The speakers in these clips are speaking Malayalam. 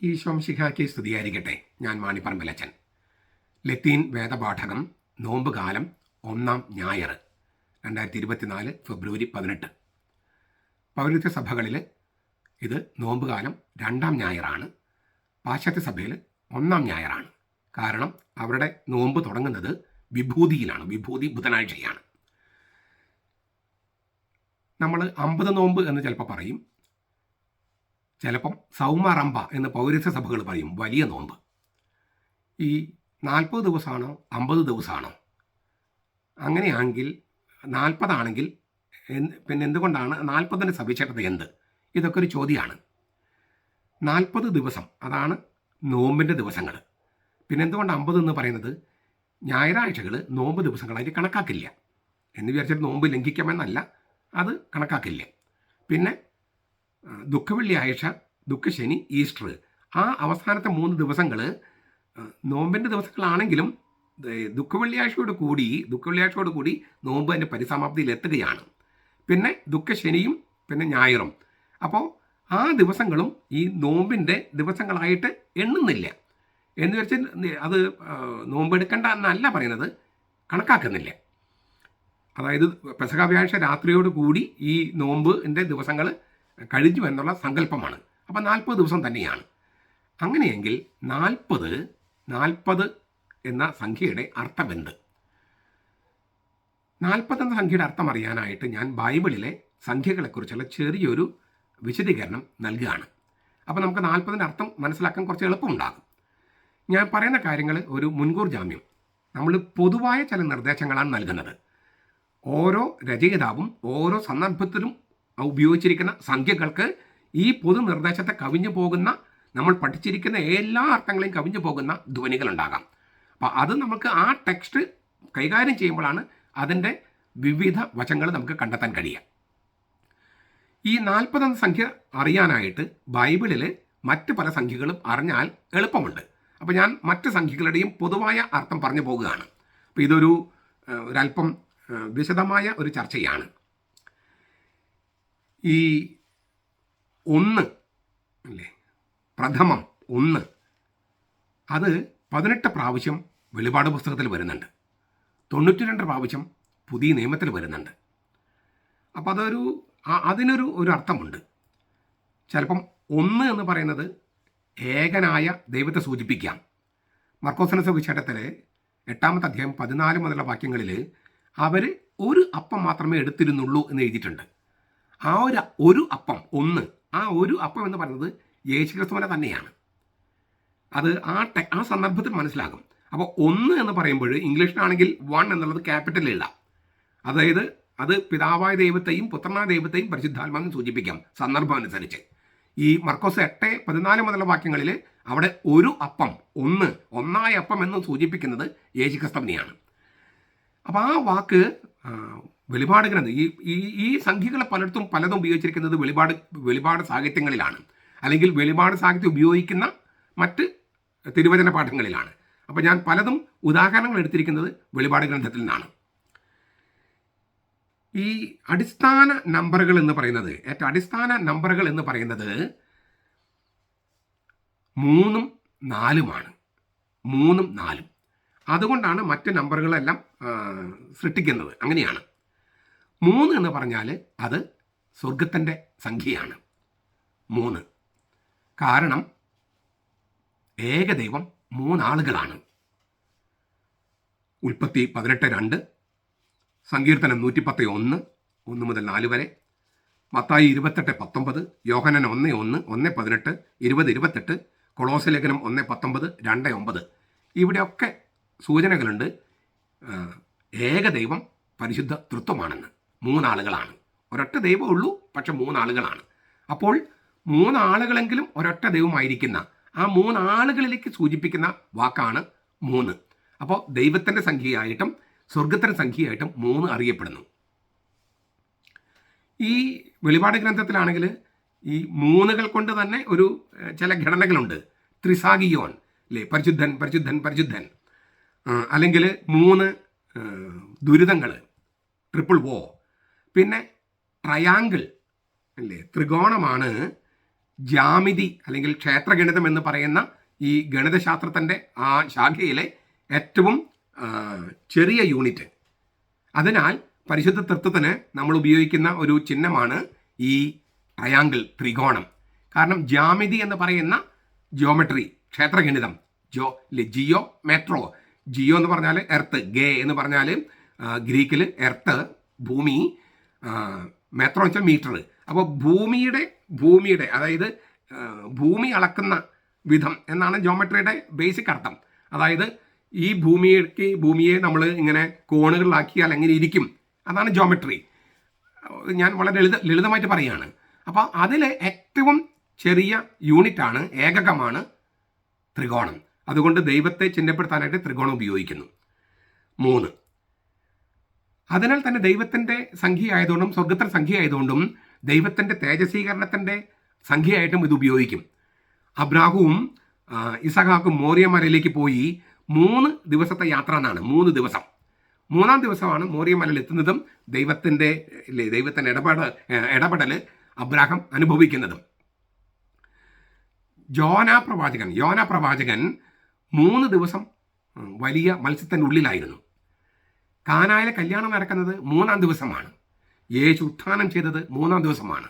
ഈശോംശിഹായ്ക്ക് സ്തുതിയായിരിക്കട്ടെ. ഞാൻ മാണിപ്പറമ്പിലച്ചൻ. ലത്തീൻ വേദപാഠകം നോമ്പുകാലം 1-ാം ഞായർ 2024 ഫെബ്രുവരി 18. പൗരസ്ത്യ സഭകളിൽ ഇത് നോമ്പുകാലം 2-ാം ഞായറാണ്. പാശ്ചാത്യ സഭയിൽ 1-ാം ഞായറാണ്. കാരണം അവരുടെ നോമ്പ് തുടങ്ങുന്നത് വിഭൂതിയിലാണ്. വിഭൂതി ബുധനാഴ്ചയാണ്. നമ്മൾ 50 നോമ്പ് എന്ന് ചിലപ്പോൾ പറയും, ചിലപ്പം സൗമറമ്പ എന്ന് പൗരസ്ത്യ സഭകൾ പറയും, വലിയ നോമ്പ്. ഈ 40 ദിവസമാണോ 50 ദിവസമാണോ? അങ്ങനെയാണെങ്കിൽ 40 ആണെങ്കിൽ പിന്നെ എന്തുകൊണ്ടാണ് 40-ന് സവിശേഷത എന്ത്? ഇതൊക്കെ ഒരു ചോദ്യമാണ്. 40 ദിവസം അതാണ് നോമ്പിൻ്റെ ദിവസങ്ങൾ. പിന്നെ എന്തുകൊണ്ട് 50 എന്ന് പറയുന്നത്? ഞായറാഴ്ചകൾ നോമ്പ് ദിവസങ്ങളായിട്ട് കണക്കാക്കില്ല എന്ന് വിചാരിച്ചിട്ട് നോമ്പ് ലംഘിക്കാമെന്നല്ല, അത് കണക്കാക്കില്ല. പിന്നെ ദുഃഖവെള്ളിയാഴ്ച, ദുഃഖശനി, ഈസ്റ്റർ, ആ അവസാനത്തെ 3 ദിവസങ്ങൾ നോമ്പിൻ്റെ ദിവസങ്ങളാണെങ്കിലും ദുഃഖവെള്ളിയാഴ്ചയോട് കൂടി നോമ്പ് അതിൻ്റെ പരിസമാപ്തിയിൽ എത്തുകയാണ്. പിന്നെ ദുഃഖശനിയും പിന്നെ ഞായറും. അപ്പോൾ ആ ദിവസങ്ങളും ഈ നോമ്പിൻ്റെ ദിവസങ്ങളായിട്ട് എണ്ണുന്നില്ല എന്ന് വെച്ചാൽ അത് നോമ്പെടുക്കേണ്ട എന്നല്ല പറയുന്നത്, കണക്കാക്കുന്നില്ല. അതായത് പെസഹ വ്യാഴാഴ്ച രാത്രിയോട് കൂടി ഈ നോമ്പിൻ്റെ ദിവസങ്ങൾ കഴിഞ്ഞു എന്നുള്ള സങ്കല്പമാണ്. അപ്പം 40 ദിവസം തന്നെയാണ്. അങ്ങനെയെങ്കിൽ 40 എന്ന സംഖ്യയുടെ അർത്ഥമെന്ത്? 40 എന്ന സംഖ്യയുടെ അർത്ഥം അറിയാനായിട്ട് ഞാൻ ബൈബിളിലെ സംഖ്യകളെക്കുറിച്ചുള്ള ചെറിയൊരു വിശദീകരണം നൽകുകയാണ്. അപ്പോൾ നമുക്ക് 40-ൻ്റെ അർത്ഥം മനസ്സിലാക്കാൻ കുറച്ച് എളുപ്പമുണ്ടാകും. ഞാൻ പറയുന്ന കാര്യങ്ങൾ ഒരു മുൻകൂർ ജാമ്യം. നമ്മൾ പൊതുവായ ചില നിർദ്ദേശങ്ങളാണ് നൽകുന്നത്. ഓരോ രചയിതാവും ഓരോ സന്ദർഭത്തിലും ഉപയോഗിച്ചിരിക്കുന്ന സംഖ്യകൾക്ക് ഈ പൊതു നിർദ്ദേശത്തെ കവിഞ്ഞു പോകുന്ന, നമ്മൾ പഠിച്ചിരിക്കുന്ന എല്ലാ അർത്ഥങ്ങളെയും കവിഞ്ഞു പോകുന്ന ധ്വനികളുണ്ടാകാം. അപ്പോൾ അത് നമുക്ക് ആ ടെക്സ്റ്റ് കൈകാര്യം ചെയ്യുമ്പോഴാണ് അതിൻ്റെ വിവിധ വശങ്ങൾ നമുക്ക് കണ്ടെത്താൻ കഴിയുക. ഈ 40 എന്ന സംഖ്യ അറിയാനായിട്ട് ബൈബിളിൽ മറ്റ് പല സംഖ്യകളും അറിഞ്ഞാൽ എളുപ്പമുണ്ട്. അപ്പോൾ ഞാൻ മറ്റ് സംഖ്യകളുടെയും പൊതുവായ അർത്ഥം പറഞ്ഞു പോകുകയാണ്. അപ്പോൾ ഇതൊരു ഒരല്പം വിശദമായ ഒരു ചർച്ചയാണ്. ഈ 1 അല്ലേ, പ്രഥമം 1, അത് 18 പ്രാവശ്യം വെളിപാട് പുസ്തകത്തിൽ വരുന്നുണ്ട്. 92 പ്രാവശ്യം പുതിയ നിയമത്തിൽ വരുന്നുണ്ട്. അപ്പോൾ അതിനൊരു അർത്ഥമുണ്ട്. ചിലപ്പം 1 എന്ന് പറയുന്നത് ഏകനായ ദൈവത്തെ സൂചിപ്പിക്കാം. മർക്കോസിന്റെ സുവിശേഷത്തിലെ 8-ാമത്തെ അധ്യായം 14 മുതലുള്ള വാക്യങ്ങളിൽ അവർ ഒരു അപ്പം മാത്രമേ എടുത്തിരുന്നുള്ളൂ എന്ന് എഴുതിയിട്ടുണ്ട്. ആ ഒരു അപ്പം 1, ആ ഒരു അപ്പം എന്ന് പറയുന്നത് യേശുക്രിസ്തുവിനെ തന്നെയാണ്. അത് ആ സന്ദർഭത്തിൽ മനസ്സിലാകും. അപ്പോൾ 1 എന്ന് പറയുമ്പോൾ ഇംഗ്ലീഷിലാണെങ്കിൽ 1 എന്നുള്ളത് ക്യാപിറ്റലില്ല. അതായത് അത് പിതാവായ ദൈവത്തെയും പുത്രനായ ദൈവത്തെയും പരിശുദ്ധാത്മാവിനെ സൂചിപ്പിക്കാം സന്ദർഭം അനുസരിച്ച്. ഈ മർക്കോസ് 8-14 മുതലുള്ള വാക്യങ്ങളിൽ അവിടെ ഒരു അപ്പം, ഒന്നായ അപ്പം എന്ന് സൂചിപ്പിക്കുന്നത് യേശുക്രിസ്തുവിനെയാണ്. അപ്പോൾ ആ വാക്ക് വെളിപാട് ഗ്രന്ഥം, ഈ സംഖ്യകളെ പലതും ഉപയോഗിച്ചിരിക്കുന്നത് വെളിപാട് സാഹിത്യങ്ങളിലാണ്, അല്ലെങ്കിൽ വെളിപാട് സാഹിത്യം ഉപയോഗിക്കുന്ന മറ്റ് തിരുവചന പാഠങ്ങളിലാണ്. അപ്പോൾ ഞാൻ പലതും ഉദാഹരണങ്ങൾ എടുത്തിരിക്കുന്നത് വെളിപാട് ഗ്രന്ഥത്തിൽ നിന്നാണ്. ഈ അടിസ്ഥാന നമ്പറുകൾ എന്ന് പറയുന്നത്, ഏറ്റവും അടിസ്ഥാന നമ്പറുകൾ എന്ന് പറയുന്നത് 3ഉം 4ഉമാണ്. 3ഉം 4ഉം. അതുകൊണ്ടാണ് മറ്റ് നമ്പറുകളെല്ലാം സൃഷ്ടിക്കുന്നത്. അങ്ങനെയാണ്. 3 എന്ന് പറഞ്ഞാൽ അത് സ്വർഗത്തിൻ്റെ സംഖ്യയാണ്. 3 കാരണം ഏകദൈവം 3 ആളുകളാണ്. ഉൽപ്പത്തി 18:2, സങ്കീർത്തനം 110:1 മുതൽ 4 വരെ, മത്തായി 28:19, യോഹന്നാൻ 1:1, 1:18, 20:28, കൊളോസ്യ ലേഖനം 1:19, 2:9. ഇവിടെയൊക്കെ സൂചനകളുണ്ട് ഏകദൈവം പരിശുദ്ധ തൃത്വമാണെന്ന്. 3 ആളുകളാണ്. ഒരൊറ്റ ദൈവമേ ഉള്ളൂ, പക്ഷെ 3 ആളുകളാണ്. അപ്പോൾ 3 ആളുകളെങ്കിലും ഒരൊറ്റ ദൈവമായിരിക്കുന്ന ആ 3 ആളുകളിലേക്ക് സൂചിപ്പിക്കുന്ന വാക്കാണ് 3. അപ്പോൾ ദൈവത്തിൻ്റെ സംഖ്യയായിട്ടും സ്വർഗത്തിൻ്റെ സംഖ്യയായിട്ടും 3 അറിയപ്പെടുന്നു. ഈ വെളിപാട് ഗ്രന്ഥത്തിലാണെങ്കിൽ ഈ 3കൾ കൊണ്ട് തന്നെ ചില ഘടനകളുണ്ട്. ത്രിസാഗിയോൻ അല്ലേ, പരിശുദ്ധൻ പരിശുദ്ധൻ പരിശുദ്ധൻ. അല്ലെങ്കിൽ 3 ദുരിതങ്ങൾ, ട്രിപ്പിൾ O. പിന്നെ ട്രയാങ്കിൾ അല്ലേ, ത്രികോണമാണ് ജാമിതി അല്ലെങ്കിൽ ക്ഷേത്രഗണിതം എന്ന് പറയുന്ന ഈ ഗണിതശാസ്ത്രത്തിൻ്റെ ആ ശാഖയിലെ ഏറ്റവും ചെറിയ യൂണിറ്റ്. അതിനാൽ പരിശുദ്ധ തൃത്വത്തിന് നമ്മൾ ഉപയോഗിക്കുന്ന ഒരു ചിഹ്നമാണ് ഈ ട്രയാങ്കിൾ, ത്രികോണം. കാരണം ജാമിതി എന്ന് പറയുന്ന ജിയോമെട്രി, ക്ഷേത്രഗണിതം, ജിയോ മെട്രോ, ജിയോ എന്ന് പറഞ്ഞാൽ എർത്ത്, ഗേ എന്ന് പറഞ്ഞാൽ ഗ്രീക്കിൽ എർത്ത് ഭൂമി, മെട്രോ എന്ന് വെച്ചാൽ മീറ്റർ. അപ്പോൾ ഭൂമിയുടെ അതായത് ഭൂമി അളക്കുന്ന വിധം എന്നാണ് ജിയോമെട്രിയുടെ ബേസിക് അർത്ഥം. അതായത് ഈ ഭൂമിയെ നമ്മൾ ഇങ്ങനെ കോണുകളിലാക്കിയാൽ എങ്ങനെ ഇരിക്കും, അതാണ് ജിയോമെട്രി. ഞാൻ വളരെ ലളിതമായിട്ട് പറയുകയാണ്. അപ്പോൾ അതിലെ ഏറ്റവും ചെറിയ യൂണിറ്റാണ്, ഏകകമാണ് ത്രികോണം. അതുകൊണ്ട് ദൈവത്തെ ചിഹ്നപ്പെടുത്താനായിട്ട് ത്രികോണം ഉപയോഗിക്കുന്നു. 3. അതിനാൽ തന്നെ ദൈവത്തിൻ്റെ സംഖ്യയായതുകൊണ്ടും സ്വർഗത്തിൻ്റെ സംഖ്യയായതുകൊണ്ടും ദൈവത്തിൻ്റെ തേജസ്വീകരണത്തിൻ്റെ സംഖ്യയായിട്ടും ഇത് ഉപയോഗിക്കും. അബ്രാഹവും ഇസഹാക്കും മോറിയ മലയിലേക്ക് പോയി 3 ദിവസത്തെ യാത്ര എന്നാണ്. 3 ദിവസം. 3-ാം ദിവസമാണ് മോറിയ മലയിൽ എത്തുന്നതും ദൈവത്തിൻ്റെ ഇടപെടൽ അബ്രാഹം അനുഭവിക്കുന്നതും. യോനാ പ്രവാചകൻ 3 ദിവസം വലിയ മത്സ്യത്തിൻ്റെ ഉള്ളിലായിരുന്നു. കാനായിലെ കല്യാണം നടക്കുന്നത് 3-ാം ദിവസമാണ്. യേശു ഉത്ഥാനം ചെയ്തത് 3-ാം ദിവസമാണ്.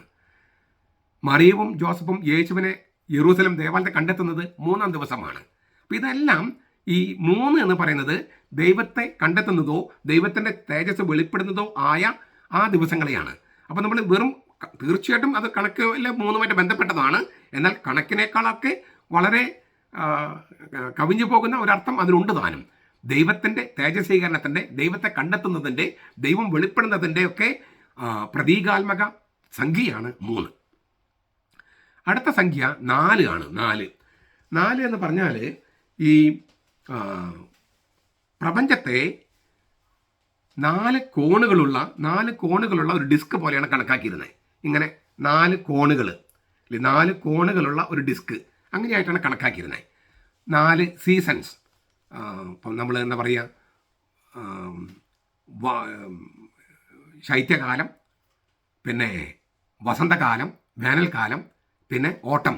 മറിയവും ജോസഫും യേശുവിനെ യെരൂശലേം ദേവാലയത്തെ കണ്ടെത്തുന്നത് 3-ാം ദിവസമാണ്. അപ്പം ഇതെല്ലാം ഈ 3 എന്ന് പറയുന്നത് ദൈവത്തെ കണ്ടെത്തുന്നതോ ദൈവത്തിൻ്റെ തേജസ് വെളിപ്പെടുന്നതോ ആയ ആ ദിവസങ്ങളെയാണ്. അപ്പം നമ്മൾ തീർച്ചയായിട്ടും അത് കണക്ക് 3-ുമായിട്ട് ബന്ധപ്പെട്ടതാണ്. എന്നാൽ കണക്കിനേക്കാളൊക്കെ വളരെ കവിഞ്ഞു പോകുന്ന ഒരർത്ഥം അതിനുണ്ട് താനും. ദൈവത്തിൻ്റെ തേജസ്വീകരണത്തിൻ്റെ, ദൈവത്തെ കണ്ടെത്തുന്നതിൻ്റെ, ദൈവം വെളിപ്പെടുന്നതിൻ്റെ ഒക്കെ പ്രതീകാത്മക സംഖ്യയാണ് 3. അടുത്ത സംഖ്യ 4 ആണ്. 4 എന്ന് പറഞ്ഞാൽ ഈ പ്രപഞ്ചത്തെ 4 കോണുകളുള്ള ഒരു ഡിസ്ക് പോലെയാണ് കണക്കാക്കിയിരുന്നത്. ഇങ്ങനെ 4 കോണുകളുള്ള ഒരു ഡിസ്ക്, അങ്ങനെയായിട്ടാണ് കണക്കാക്കിയിരുന്നത്. 4 സീസൺസ്. ഇപ്പം നമ്മൾ എന്താ പറയുക, ശൈത്യകാലം, പിന്നെ വസന്തകാലം, വേനൽക്കാലം, പിന്നെ ഓട്ടം.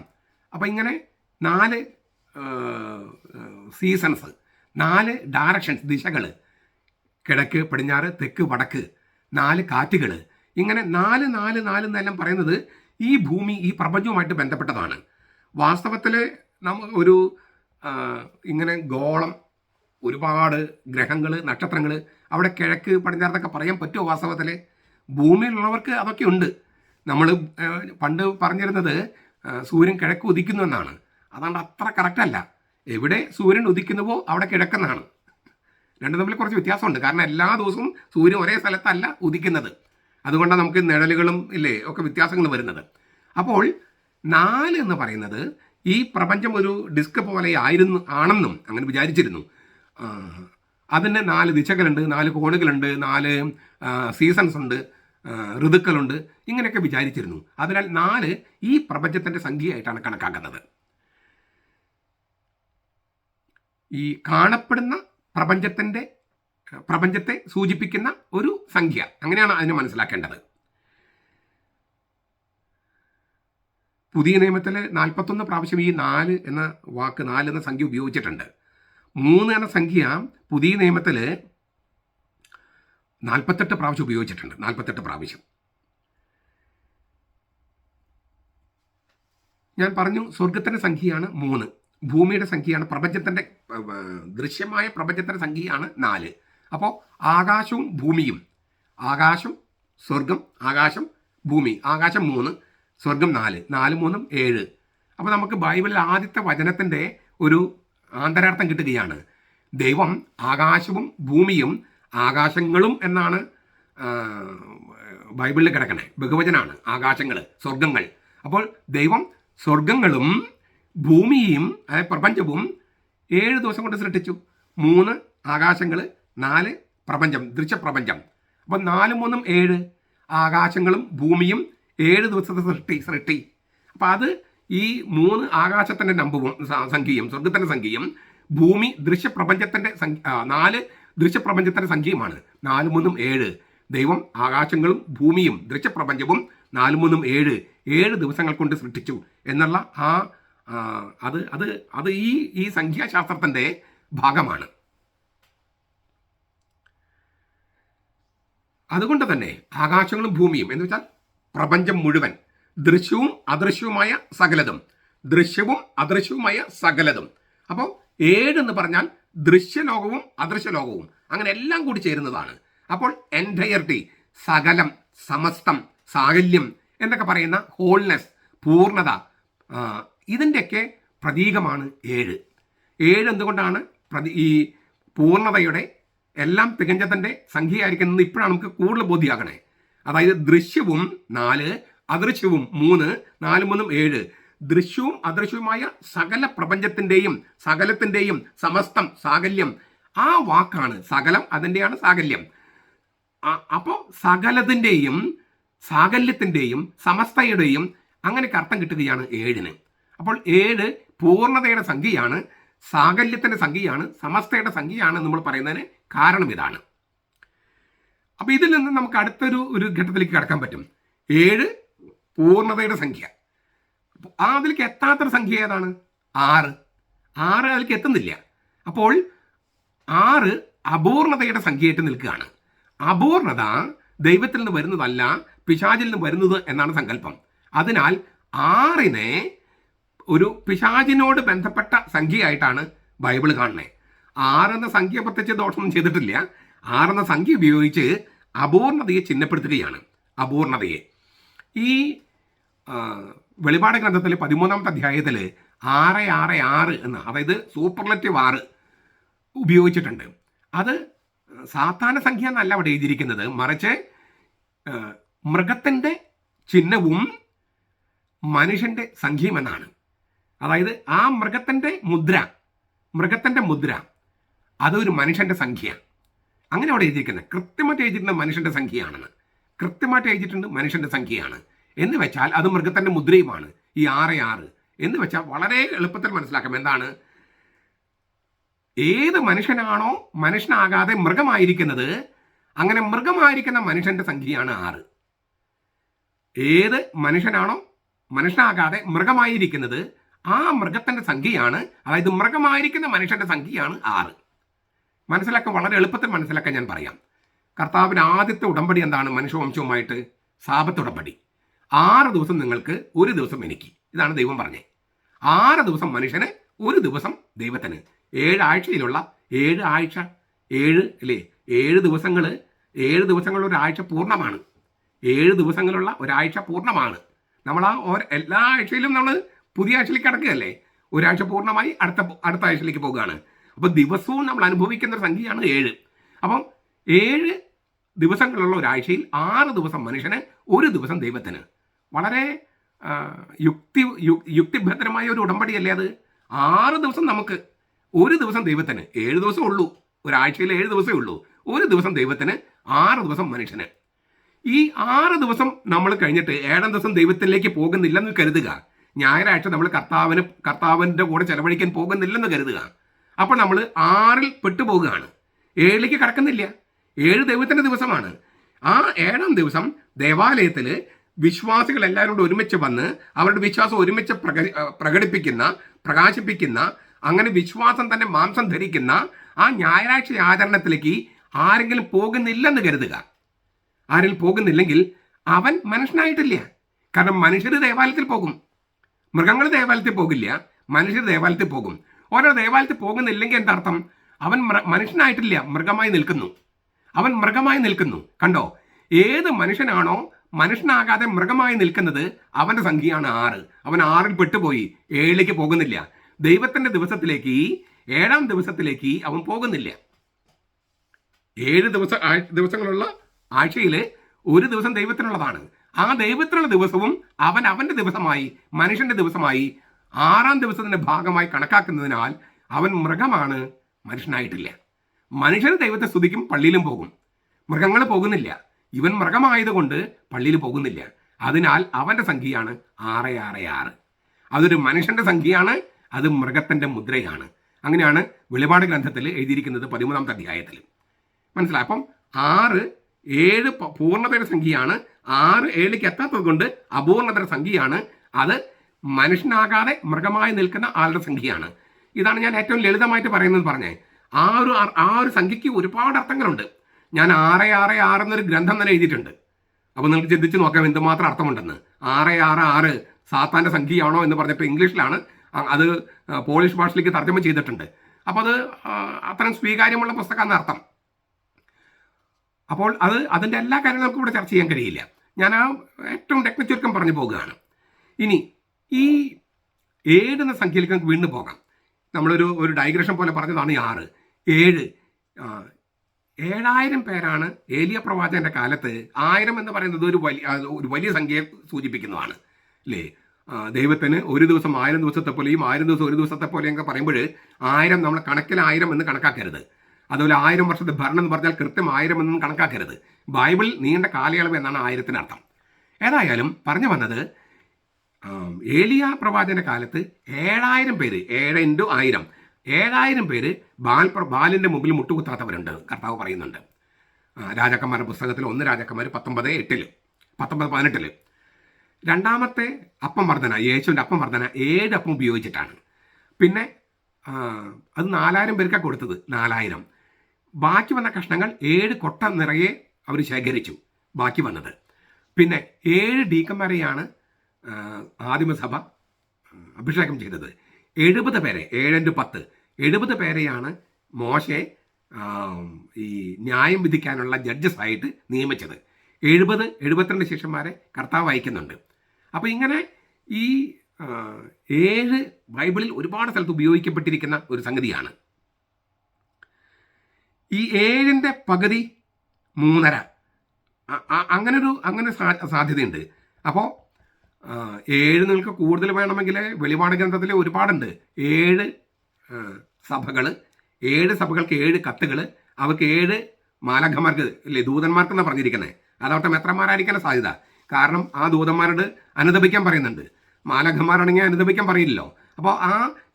അപ്പം ഇങ്ങനെ 4 സീസൺസ്, 4 ഡയറക്ഷൻസ്, ദിശകൾ, കിഴക്ക്, പടിഞ്ഞാറ്, തെക്ക്, വടക്ക്, 4 കാറ്റുകൾ. ഇങ്ങനെ 4 എന്നെല്ലാം പറയുന്നത് ഈ ഭൂമി, ഈ പ്രപഞ്ചവുമായിട്ട് ബന്ധപ്പെട്ടതാണ്. വാസ്തവത്തിൽ ഒരു ഇങ്ങനെ ഗോളം, ഒരുപാട് ഗ്രഹങ്ങൾ, നക്ഷത്രങ്ങൾ, അവിടെ കിഴക്ക് പടിഞ്ഞാറത്തൊക്കെ പറയാൻ പറ്റുമോ? വാസ്തവത്തിൽ ഭൂമിയിലുള്ളവർക്ക് അതൊക്കെ ഉണ്ട്. നമ്മൾ പണ്ട് പറഞ്ഞിരുന്നത് സൂര്യൻ കിഴക്ക് ഉദിക്കുന്നു എന്നാണ്. അതാണ്ട് അത്ര കറക്റ്റല്ല. എവിടെ സൂര്യൻ ഉദിക്കുന്നുവോ അവിടെ കിഴക്കെന്നാണ്. രണ്ടും തമ്മിൽ കുറച്ച് വ്യത്യാസമുണ്ട്. കാരണം എല്ലാ ദിവസവും സൂര്യൻ ഒരേ സ്ഥലത്തല്ല ഉദിക്കുന്നത്. അതുകൊണ്ടാണ് നമുക്ക് നിഴലുകളും ഒക്കെ വ്യത്യാസങ്ങൾ വരുന്നത്. അപ്പോൾ 4 എന്ന് പറയുന്നത് ഈ പ്രപഞ്ചം ഒരു ഡിസ്ക് പോലെ ആണെന്നും അങ്ങനെ വിചാരിച്ചിരുന്നു. അതിന് 4 ദിശകളുണ്ട്, 4 കോണുകളുണ്ട്, 4 സീസൺസ് ഉണ്ട്, ഋതുക്കളുണ്ട്, ഇങ്ങനെയൊക്കെ വിചാരിച്ചിരുന്നു. അതിനാൽ 4 ഈ പ്രപഞ്ചത്തിൻ്റെ സംഖ്യയായിട്ടാണ് കണക്കാക്കുന്നത്. ഈ കാണപ്പെടുന്ന പ്രപഞ്ചത്തെ സൂചിപ്പിക്കുന്ന ഒരു സംഖ്യ, അങ്ങനെയാണ് അതിനെ മനസ്സിലാക്കേണ്ടത്. പുതിയ നിയമത്തിൽ 41 പ്രാവശ്യം ഈ 4 എന്ന വാക്ക്, 4 എന്ന സംഖ്യ ഉപയോഗിച്ചിട്ടുണ്ട്. 3 എന്ന സംഖ്യ പുതിയ നിയമത്തിൽ 48 പ്രാവശ്യം ഉപയോഗിച്ചിട്ടുണ്ട്. 48 പ്രാവശ്യം. ഞാൻ പറഞ്ഞു, സ്വർഗത്തിൻ്റെ സംഖ്യയാണ് 3, ഭൂമിയുടെ സംഖ്യയാണ്, പ്രപഞ്ചത്തിൻ്റെ ദൃശ്യമായ പ്രപഞ്ചത്തിൻ്റെ സംഖ്യയാണ് 4. അപ്പോൾ ആകാശവും ഭൂമിയും, ആകാശം, സ്വർഗം, ആകാശം, ഭൂമി, ആകാശം 3, സ്വർഗം 4, 4 3 7. അപ്പോൾ നമുക്ക് ബൈബിളിൽ ആദ്യത്തെ വചനത്തിൻ്റെ ഒരു ആന്തരാർത്ഥം കിട്ടുകയാണ്. ദൈവം ആകാശവും ഭൂമിയും ആകാശങ്ങളും എന്നാണ് ബൈബിളിൽ കിടക്കണേ. ബഹുവചനാണ് ആകാശങ്ങൾ, സ്വർഗങ്ങൾ. അപ്പോൾ ദൈവം സ്വർഗങ്ങളും ഭൂമിയും പ്രപഞ്ചവും 7 ദിവസം കൊണ്ട് സൃഷ്ടിച്ചു. 3 ആകാശങ്ങൾ, 4 പ്രപഞ്ചം, ദൃശ്യപ്രപഞ്ചം. അപ്പം 4 3 7, ആകാശങ്ങളും ഭൂമിയും 7 ദിവസത്തെ സൃഷ്ടി. അപ്പം അത് ഈ 3 ആകാശത്തിൻ്റെ സംഖ്യയും സ്വർഗത്തിൻ്റെ സംഖ്യയും ഭൂമി ദൃശ്യപ്രപഞ്ചത്തിൻ്റെ 4 ദൃശ്യപ്രപഞ്ചത്തിൻ്റെ സംഖ്യയുമാണ്. 4 3 7. ദൈവം ആകാശങ്ങളും ഭൂമിയും ദൃശ്യപ്രപഞ്ചവും 4 3 7 ദിവസങ്ങൾ കൊണ്ട് സൃഷ്ടിച്ചു എന്നുള്ള അത് അത് അത് ഈ സംഖ്യാശാസ്ത്രത്തിൻ്റെ ഭാഗമാണ്. അതുകൊണ്ട് തന്നെ ആകാശങ്ങളും ഭൂമിയും എന്ന് വെച്ചാൽ പ്രപഞ്ചം മുഴുവൻ, ദൃശ്യവും അദൃശ്യവുമായ സകലതും, ദൃശ്യവും അദൃശ്യവുമായ സകലതും. അപ്പോൾ 7 എന്ന് പറഞ്ഞാൽ ദൃശ്യലോകവും അദൃശ്യലോകവും അങ്ങനെ എല്ലാം കൂടി ചേരുന്നതാണ്. അപ്പോൾ എൻറ്റയർട്ടി, സകലം, സമസ്തം, സാകല്യം എന്നൊക്കെ പറയുന്ന ഹോൾനെസ്, പൂർണ്ണത, ഇതിൻ്റെയൊക്കെ പ്രതീകമാണ് 7. 7 എന്തുകൊണ്ടാണ് ഈ പൂർണ്ണതയുടെ എല്ലാം തികഞ്ഞതിൻ്റെ സംഖ്യയായിരിക്കുന്നത് ഇപ്പോഴാണ് നമുക്ക് കൂടുതൽ ബോധ്യമാകണേ. അതായത് ദൃശ്യവും 4, അദൃശ്യവും 3, 4 3 7, ദൃശ്യവും അദൃശ്യവുമായ സകല പ്രപഞ്ചത്തിൻ്റെയും സകലത്തിൻ്റെയും സമസ്തം, സാകല്യം, ആ വാക്കാണ് സകലം, അതിൻ്റെയാണ് സാകല്യം. അപ്പോൾ സകലത്തിൻ്റെയും സാകല്യത്തിൻ്റെയും സമസ്തയുടെയും അങ്ങനെയൊക്കെ അർത്ഥം കിട്ടുകയാണ് 7-ന്. അപ്പോൾ 7 പൂർണ്ണതയുടെ സംഖ്യയാണ്, സാകല്യത്തിൻ്റെ സംഖ്യയാണ്, സമസ്തയുടെ സംഖ്യയാണ് നമ്മൾ പറയുന്നതിന് കാരണം ഇതാണ്. അപ്പോൾ ഇതിൽ നിന്ന് നമുക്ക് അടുത്തൊരു ഘട്ടത്തിലേക്ക് കടക്കാൻ പറ്റും. 7 പൂർണ്ണതയുടെ സംഖ്യ. അതിലേക്ക് എത്താത്തൊരു സംഖ്യ ഏതാണ്? 6. അതിലേക്ക് എത്തുന്നില്ല. അപ്പോൾ 6 അപൂർണതയുടെ സംഖ്യയായിട്ട് നിൽക്കുകയാണ്. അപൂർണത ദൈവത്തിൽ നിന്ന് വരുന്നതല്ല, പിശാചിൽ നിന്ന് വരുന്നത് എന്നാണ് സങ്കല്പം. അതിനാൽ 6-നെ ഒരു പിശാചിനോട് ബന്ധപ്പെട്ട സംഖ്യയായിട്ടാണ് ബൈബിൾ കാണുന്നത്. 6 എന്ന സംഖ്യ പ്രത്യേകിച്ച് ദോഷമൊന്നും ചെയ്തിട്ടില്ല. 6 എന്ന സംഖ്യ ഉപയോഗിച്ച് അപൂർണതയെ ചിഹ്നപ്പെടുത്തുകയാണ്. അപൂർണതയെ ഈ വെളിപാട് ഗ്രന്ഥത്തിൽ 13-ാമത്തെ അധ്യായത്തിൽ 666 എന്ന, അതായത് സൂപ്പർലറ്റീവ് 6 ഉപയോഗിച്ചിട്ടുണ്ട്. അത് സാധാരണ സംഖ്യ എന്നല്ല അവിടെ എഴുതിയിരിക്കുന്നത്, മറിച്ച് മൃഗത്തിൻ്റെ ചിഹ്നവും മനുഷ്യൻ്റെ സംഖ്യയും എന്നാണ്. അതായത് ആ മൃഗത്തിൻ്റെ മുദ്ര അതൊരു മനുഷ്യൻ്റെ സംഖ്യ, അങ്ങനെ അവിടെ എഴുതിയിരിക്കുന്നത്. കൃത്യമായിട്ട് എഴുതിയിട്ടുണ്ട് മനുഷ്യൻ്റെ സംഖ്യയാണെന്ന്, കൃത്യമായിട്ട് എഴുതിയിട്ടുണ്ട് മനുഷ്യൻ്റെ സംഖ്യയാണ് എന്ന് വെച്ചാൽ അത് മൃഗത്തിൻ്റെ മുദ്രയുമാണ്. ഈ 6 എന്ന് വെച്ചാൽ വളരെ എളുപ്പത്തിൽ മനസ്സിലാക്കാം. എന്താണ്? ഏത് മനുഷ്യനാണോ മനുഷ്യനാകാതെ മൃഗമായിരിക്കുന്നത്, അങ്ങനെ മൃഗമായിരിക്കുന്ന മനുഷ്യൻ്റെ സംഖ്യയാണ് 6. ഏത് മനുഷ്യനാണോ മനുഷ്യനാകാതെ മൃഗമായിരിക്കുന്നത്, ആ മൃഗത്തിൻ്റെ സംഖ്യയാണ്, അതായത് മൃഗമായിരിക്കുന്ന മനുഷ്യൻ്റെ സംഖ്യയാണ് 6. മനസ്സിലാക്കാൻ വളരെ എളുപ്പത്തിൽ മനസ്സിലാക്കാൻ ഞാൻ പറയാം. കർത്താവിൻ്റെ ആദ്യത്തെ ഉടമ്പടി എന്താണ്? മനുഷ്യവംശവുമായിട്ട് സാബത്ത് ഉടമ്പടി. 6 ദിവസം നിങ്ങൾക്ക്, 1 ദിവസം എനിക്ക്. ഇതാണ് ദൈവം പറഞ്ഞത്. 6 ദിവസം മനുഷ്യന്, 1 ദിവസം ദൈവത്തിന്. 7 ആഴ്ചയിലുള്ള 7 ആഴ്ച, 7 അല്ലേ, 7 ദിവസങ്ങൾ ഒരാഴ്ച പൂർണ്ണമാണ്. 7 ദിവസങ്ങളുള്ള ഒരാഴ്ച പൂർണ്ണമാണ്. നമ്മൾ എല്ലാ ആഴ്ചയിലും നമ്മൾ പുതിയ ആഴ്ചയിലേക്ക് കടക്കുകയല്ലേ. ഒരാഴ്ച പൂർണ്ണമായി അടുത്ത ആഴ്ചയിലേക്ക് പോകുകയാണ്. അപ്പോൾ ദിവസവും നമ്മൾ അനുഭവിക്കുന്ന ഒരു സംഖ്യയാണ് 7. അപ്പം 7 ദിവസങ്ങളുള്ള ഒരാഴ്ചയിൽ 6 ദിവസം മനുഷ്യന്, 1 ദിവസം ദൈവത്തിന്. വളരെ യുക്തിഭദ്രമായ ഒരു ഉടമ്പടിയല്ലേ അത്? 6 ദിവസം നമുക്ക്, 1 ദിവസം ദൈവത്തിന്. 7 ദിവസം ഉള്ളൂ, ഒരാഴ്ചയിൽ 7 ദിവസമേ ഉള്ളൂ. 1 ദിവസം ദൈവത്തിന്, 6 ദിവസം മനുഷ്യന്. ഈ 6 ദിവസം നമ്മൾ കഴിഞ്ഞിട്ട് 7-ാം ദിവസം ദൈവത്തിലേക്ക് പോകുന്നില്ലെന്ന് കരുതുക. ഞായറാഴ്ച നമ്മൾ കർത്താവിൻ്റെ കൂടെ ചെലവഴിക്കാൻ പോകുന്നില്ലെന്ന് കരുതുക. അപ്പോൾ നമ്മൾ 6-ൽ പെട്ടുപോകുകയാണ്, 7-ലേക്ക് കടക്കുന്നില്ല. 7 ദൈവത്തിൻ്റെ ദിവസമാണ്. ആ 7-ാം ദിവസം ദേവാലയത്തിൽ വിശ്വാസികൾ എല്ലാവരും കൂടെ ഒരുമിച്ച് വന്ന് അവരുടെ വിശ്വാസം ഒരുമിച്ച് പ്രകാശിപ്പിക്കുന്ന, അങ്ങനെ വിശ്വാസം തന്നെ മാംസം ധരിക്കുന്ന ആ ഞായറാഴ്ച ആചരണത്തിലേക്ക് ആരെങ്കിലും പോകുന്നില്ലെന്ന് കരുതുക. ആരെങ്കിലും പോകുന്നില്ലെങ്കിൽ അവൻ മനുഷ്യനായിട്ടില്ല. കാരണം മനുഷ്യർ ദേവാലയത്തിൽ പോകും, മൃഗങ്ങൾ ദേവാലയത്തിൽ പോകില്ല, മനുഷ്യർ ദേവാലയത്തിൽ പോകും. ഓരോ ദേവാലയത്തിൽ പോകുന്നില്ലെങ്കിൽ എന്താ അർത്ഥം? അവൻ മനുഷ്യനായിട്ടില്ല, മൃഗമായി നിൽക്കുന്നു. അവൻ മൃഗമായി നിൽക്കുന്നു. കണ്ടോ? ഏത് മനുഷ്യനാണോ മനുഷ്യനാകാതെ മൃഗമായി നിൽക്കുന്നത്, അവൻ്റെ സംഖ്യയാണ് 6. അവൻ 6-ൽ പെട്ടുപോയി, 7-ലേക്ക് പോകുന്നില്ല. ദൈവത്തിൻ്റെ ദിവസത്തിലേക്ക്, 7-ാം ദിവസത്തിലേക്ക് അവൻ പോകുന്നില്ല. 7 ദിവസങ്ങളുള്ള ആഴ്ചയിൽ 1 ദിവസം ദൈവത്തിനുള്ളതാണ്. ആ ദൈവത്തിനുള്ള ദിവസവും അവൻ്റെ ദിവസമായി, മനുഷ്യൻ്റെ ദിവസമായി 6-ാം ദിവസത്തിൻ്റെ ഭാഗമായി കണക്കാക്കുന്നതിനാൽ അവൻ മൃഗമാണ്, മനുഷ്യനായിട്ടില്ല. മനുഷ്യർ ദൈവത്തെ സ്തുതിക്കും, പള്ളിയിലും പോകും. മൃഗങ്ങൾ പോകുന്നില്ല. ഇവൻ മൃഗമായതുകൊണ്ട് പള്ളിയിൽ പോകുന്നില്ല. അതിനാൽ അവൻ്റെ സംഖ്യയാണ് 666. അതൊരു മനുഷ്യൻ്റെ സംഖ്യയാണ്, അത് മൃഗത്തിൻ്റെ മുദ്രയാണ്. അങ്ങനെയാണ് വെളിപാട് ഗ്രന്ഥത്തിൽ എഴുതിയിരിക്കുന്നത് 13-ാമത്തെ അധ്യായത്തിൽ. മനസ്സിലായി? അപ്പം 6 7 പൂർണ്ണതയുടെ സംഖ്യയാണ്. 6 7-ലേക്ക് എത്താത്തത് കൊണ്ട് അപൂർണതയുടെ സംഖ്യയാണ്. അത് മനുഷ്യനാകാതെ മൃഗമായി നിൽക്കുന്ന ആളുടെ സംഖ്യയാണ്. ഇതാണ് ഞാൻ ഏറ്റവും ലളിതമായിട്ട് പറയുന്നത് പറഞ്ഞേ. ആ ഒരു സംഖ്യയ്ക്ക് ഒരുപാട് അർത്ഥങ്ങളുണ്ട്. ഞാൻ 666 എന്നൊരു ഗ്രന്ഥം തന്നെ എഴുതിയിട്ടുണ്ട്. അപ്പോൾ നിങ്ങൾക്ക് ചിന്തിച്ച് നോക്കാം എന്തുമാത്രം അർത്ഥമുണ്ടെന്ന്. 666 സാത്താൻ്റെ സംഖ്യയാണോ എന്ന് പറഞ്ഞിട്ട് ഇംഗ്ലീഷിലാണ് അത് പോളിഷ് ഭാഷയിലേക്ക് തർജ്ജമ ചെയ്തിട്ടുണ്ട്. അപ്പോൾ അത് അത്തരം സ്വീകാര്യമുള്ള പുസ്തകമെന്ന് അർത്ഥം. അപ്പോൾ അതിൻ്റെ എല്ലാ കാര്യങ്ങളും നമുക്ക് ഇവിടെ ചർച്ച ചെയ്യാൻ കഴിയില്ല. ഞാൻ ഏറ്റവും ചുരുക്കം പറഞ്ഞു പോകുകയാണ്. ഇനി ഈ 7 എന്ന സംഖ്യയിലേക്ക് നമുക്ക് വീണ്ടും പോകാം. നമ്മളൊരു ഡൈഗ്രഷൻ പോലെ പറഞ്ഞതാണ് ഈ 6. 7000 പേരാണ് ഏലിയ പ്രവാചകന്റെ കാലത്ത്. 1000 എന്ന് പറയുന്നത് ഒരു വലിയ സംഖ്യയെ സൂചിപ്പിക്കുന്നതാണ് അല്ലേ. ദൈവത്തിന് ഒരു ദിവസം 1000 ദിവസത്തെ പോലെയും 1000 ദിവസം ഒരു ദിവസത്തെ പോലെയും ഒക്കെ പറയുമ്പോൾ 1000 നമ്മൾ കണക്കിൽ 1000 എന്ന് കണക്കാക്കരുത്. അതുപോലെ 1000 വർഷത്തെ ഭരണം എന്ന് പറഞ്ഞാൽ കൃത്യം 1000 എന്നൊന്നും കണക്കാക്കരുത്. ബൈബിൾ നീണ്ട കാലയളവ് എന്നാണ് 1000-ത്തിന് അർത്ഥം. ഏതായാലും പറഞ്ഞു വന്നത്, ഏലിയ പ്രവാചകന്റെ കാലത്ത് 7000 പേര്, 7 × 1000, 7000 പേര് ബാലിന്റെ മുമ്പിൽ മുട്ടുകുത്താത്തവരുണ്ട് കർത്താവ് പറയുന്നുണ്ട്. രാജാക്കന്മാരുടെ പുസ്തകത്തിൽ 1 രാജാക്കന്മാർ 19:18. രണ്ടാമത്തെ അപ്പം വർധന, യേശുവിൻ്റെ അപ്പം വർധന 7 അപ്പം ഉപയോഗിച്ചിട്ടാണ്. പിന്നെ അത് 4000 പേർക്കാണ് കൊടുത്തത്. 4000 ബാക്കി വന്ന കഷ്ണങ്ങൾ 7 കൊട്ട നിറയെ അവർ ശേഖരിച്ചു. ബാക്കി വന്നത് പിന്നെ 7 ഡീക്കന്മാരെയാണ് ആദിമസഭ അഭിഷേകം ചെയ്തത്. 70 പേരെ, 7 × 10, 70 പേരെയാണ് മോശെ ഈ ന്യായം വിധിക്കാനുള്ള ജഡ്ജസായിട്ട് നിയമിച്ചത്. 72 ശിഷ്യന്മാരെ കർത്താവ് അയക്കുന്നുണ്ട്. അപ്പോൾ ഇങ്ങനെ ഈ 7 ബൈബിളിൽ ഒരുപാട് സ്ഥലത്ത് ഉപയോഗിക്കപ്പെട്ടിരിക്കുന്ന ഒരു സംഗതിയാണ്. ഈ 7ന്റെ പകുതി 3.5 അങ്ങനെ സാധ്യതയുണ്ട്. അപ്പോൾ 7 നിങ്ങൾക്ക് കൂടുതൽ വേണമെങ്കിൽ വെളിപാട് ഗ്രന്ഥത്തിൽ ഒരുപാടുണ്ട്. 7 സഭകൾ, 7 സഭകൾക്ക് 7 കത്തുകൾ, അവർക്ക് 7 മാലാഖമാർക്ക് അല്ലേ, ദൂതന്മാർക്കെന്നാണ് പറഞ്ഞിരിക്കുന്നത്. അതവിടുത്തെ മെത്രന്മാരായിരിക്കാനുള്ള സാധ്യത. കാരണം ആ ദൂതന്മാരോട് അനുദപിക്കാൻ പറയുന്നുണ്ട്. മാലാഖമാരാണെങ്കിൽ അനുദപിക്കാൻ പറയില്ലല്ലോ. അപ്പോൾ ആ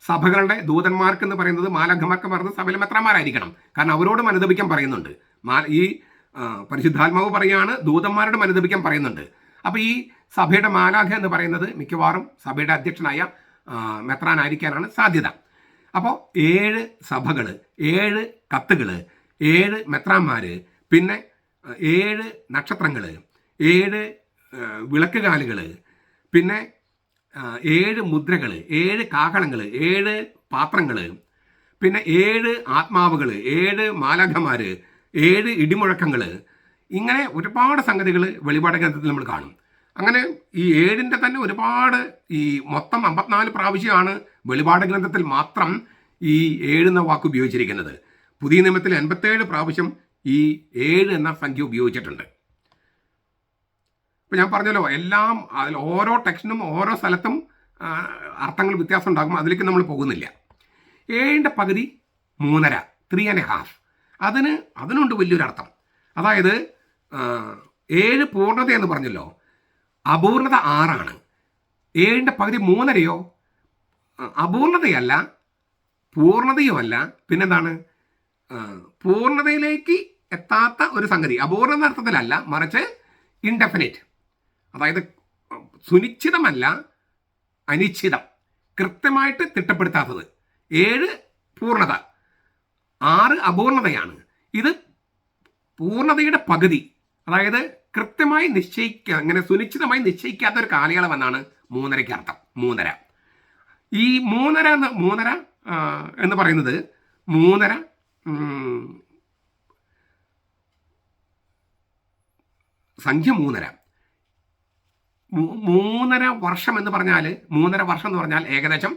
സഭകളുടെ ദൂതന്മാർക്ക് എന്ന് പറയുന്നത് മാലാഖമാർക്ക് പറയുന്നത് സഭയിലെ മെത്രന്മാരായിരിക്കണം. കാരണം അവരോടും അനുദപിക്കാൻ പറയുന്നുണ്ട്. ഈ പരിശുദ്ധാത്മാവ് പറയുകയാണ്, ദൂതന്മാരോടും അനുദപിക്കാൻ പറയുന്നുണ്ട്. അപ്പോൾ ഈ സഭയുടെ മാലാഖ എന്ന് പറയുന്നത് മിക്കവാറും സഭയുടെ അധ്യക്ഷനായ മെത്രാനായിരിക്കാനാണ് സാധ്യത. അപ്പോൾ 7 സഭകൾ, 7 കത്തുകൾ, 7 മെത്രാന്മാർ, പിന്നെ 7 നക്ഷത്രങ്ങൾ, 7 വിളക്കുകാലുകൾ, പിന്നെ 7 മുദ്രകൾ, 7 കാഹളങ്ങൾ, 7 പാത്രങ്ങൾ, പിന്നെ 7 ആത്മാവുകൾ, 7 മാലാഖമാർ, 7 ഇടിമുഴക്കങ്ങൾ, ഇങ്ങനെ ഒരുപാട് സംഗതികൾ വെളിപാട് ഗ്രന്ഥത്തിൽ നമ്മൾ കാണും. അങ്ങനെ ഈ 7ന്റെ തന്നെ ഒരുപാട്, ഈ മൊത്തം 54 പ്രാവശ്യമാണ് വെളിപാട് ഗ്രന്ഥത്തിൽ മാത്രം ഈ 7 എന്ന വാക്ക് ഉപയോഗിച്ചിരിക്കുന്നത്. പുതിയ നിയമത്തിൽ 87 പ്രാവശ്യം ഈ 7 എന്ന സംഖ്യ ഉപയോഗിച്ചിട്ടുണ്ട്. ഇപ്പം ഞാൻ പറഞ്ഞല്ലോ, എല്ലാം അതിൽ ഓരോ ടെക്സ്റ്റിനും ഓരോ സ്ഥലത്തും അർത്ഥങ്ങൾ വ്യത്യാസം ഉണ്ടാകും. അതിലേക്ക് നമ്മൾ പോകുന്നില്ല. 7ന്റെ പകുതി 3.5, 3.5, അതിനുണ്ട് വലിയൊരർത്ഥം. അതായത് 7 പൂർണ്ണത എന്ന് പറഞ്ഞല്ലോ, അപൂർണത 6ആണ്. 7ന്റെ പകുതി 3.5 അപൂർണതയല്ല, പൂർണ്ണതയുമല്ല, പിന്നെന്താണ്, പൂർണ്ണതയിലേക്ക് എത്താത്ത ഒരു സംഗതി. അപൂർണത അർത്ഥത്തിലല്ല, മറിച്ച് ഇൻഡെഫിനിറ്റ്, അതായത് സുനിശ്ചിതമല്ല, അനിശ്ചിതം, കൃത്യമായിട്ട് തിട്ടപ്പെടുത്താത്തത്. 7 പൂർണ്ണത, 6 അപൂർണതയാണ്. ഇത് പൂർണ്ണതയുടെ പകുതി, അതായത് കൃത്യമായി അങ്ങനെ സുനിശ്ചിതമായി നിശ്ചയിക്കാത്ത ഒരു കാലയളവെന്നാണ് 3.5 അർത്ഥം. 3.5 ഈ 3.5 എന്ന് പറയുന്നത് 3.5 സംഖ്യ 3.5 വർഷം എന്ന് പറഞ്ഞാൽ 3.5 വർഷം എന്ന് പറഞ്ഞാൽ ഏകദേശം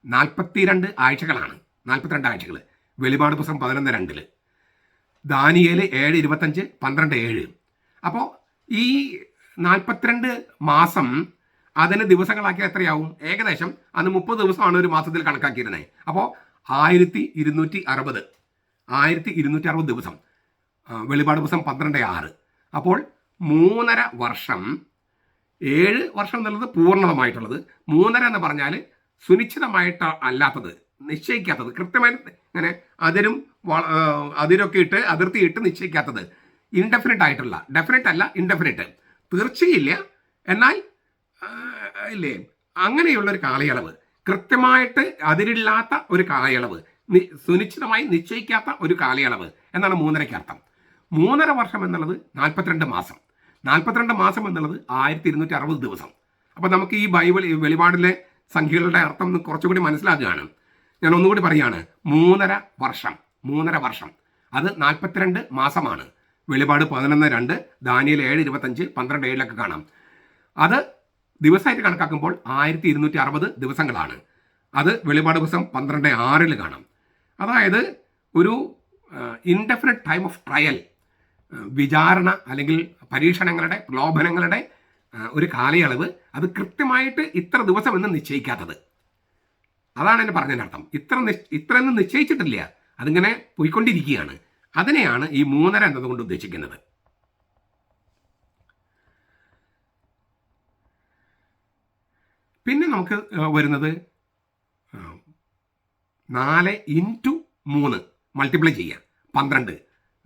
42 ആഴ്ചകളാണ്. 42 ആഴ്ചകൾ. വെളിപാട് പുസ്തകം 11:2, ദാനിയേൽ 7:25, 12:7. അപ്പോൾ ഈ 42 മാസം അതിന് ദിവസങ്ങളാക്കിയാൽ എത്രയാവും? ഏകദേശം അന്ന് 30 ദിവസമാണ് ഒരു മാസത്തിൽ കണക്കാക്കിയിരുന്നത്. അപ്പോൾ 1260 ദിവസം. വെളിപാട് പുസ്തകം 12:6. അപ്പോൾ 3.5 വർഷം. 7 വർഷം എന്നുള്ളത് പൂർണ്ണമായിട്ടുള്ളത്. 3.5 എന്ന് പറഞ്ഞാൽ സുനിശ്ചിതമായിട്ട് അല്ലാത്തത്, നിശ്ചയിക്കാത്തത്, കൃത്യമായി ഇങ്ങനെ അതിരൊക്കെ ഇട്ട് അതിർത്തിയിട്ട് നിശ്ചയിക്കാത്തത്, ഇൻഡെഫിനിറ്റ് ആയിട്ടുള്ള, ഡെഫിനിറ്റ് അല്ല ഇൻഡെഫിനിറ്റ്, തീർച്ചയില്ല എന്നാൽ ഇല്ലേ അങ്ങനെയുള്ളൊരു കാലയളവ്, കൃത്യമായിട്ട് അതിരില്ലാത്ത ഒരു കാലയളവ്, സുനിശ്ചിതമായി നിശ്ചയിക്കാത്ത ഒരു കാലയളവ് എന്നാണ് 3.5 അർത്ഥം. 3.5 വർഷം എന്നുള്ളത് 42 മാസം. 42 മാസം എന്നുള്ളത് 1260 ദിവസം. അപ്പോൾ നമുക്ക് ഈ വെളിപാടിലെ സംഖ്യകളുടെ അർത്ഥം കുറച്ചുകൂടി മനസ്സിലാക്കുകയാണ്. ഞാൻ ഒന്നുകൂടി പറയുകയാണ്. 3.5 വർഷം, 3.5 വർഷം, അത് 42 മാസമാണ്. വെളിപാട് 11:2, ദാനിയേൽ 7:25, 12:7 കാണാം. അത് ദിവസമായിട്ട് കണക്കാക്കുമ്പോൾ 1260 ദിവസങ്ങളാണ്. അത് വെളിപാട് പുസ്തകം 12:6 കാണാം. അതായത് ഒരു ഇൻഡെഫിനിറ്റ് ടൈം ഓഫ് ട്രയൽ, വിചാരണ അല്ലെങ്കിൽ പരീക്ഷണങ്ങളുടെ, പ്രലോഭനങ്ങളുടെ ഒരു കാലയളവ്. അത് കൃത്യമായിട്ട് ഇത്ര ദിവസം എന്ന് നിശ്ചയിക്കാത്തത്. അതാണ് എന്നെ പറഞ്ഞതിൻ്റെ അർത്ഥം. ഇത്രയൊന്നും നിശ്ചയിച്ചിട്ടില്ല, അതിങ്ങനെ പോയിക്കൊണ്ടിരിക്കുകയാണ്. അതിനെയാണ് ഈ 3.5 എന്നതുകൊണ്ട് ഉദ്ദേശിക്കുന്നത്. പിന്നെ നമുക്ക് വരുന്നത് 4 × 3 മൾട്ടിപ്ലൈ ചെയ്യുക. 12.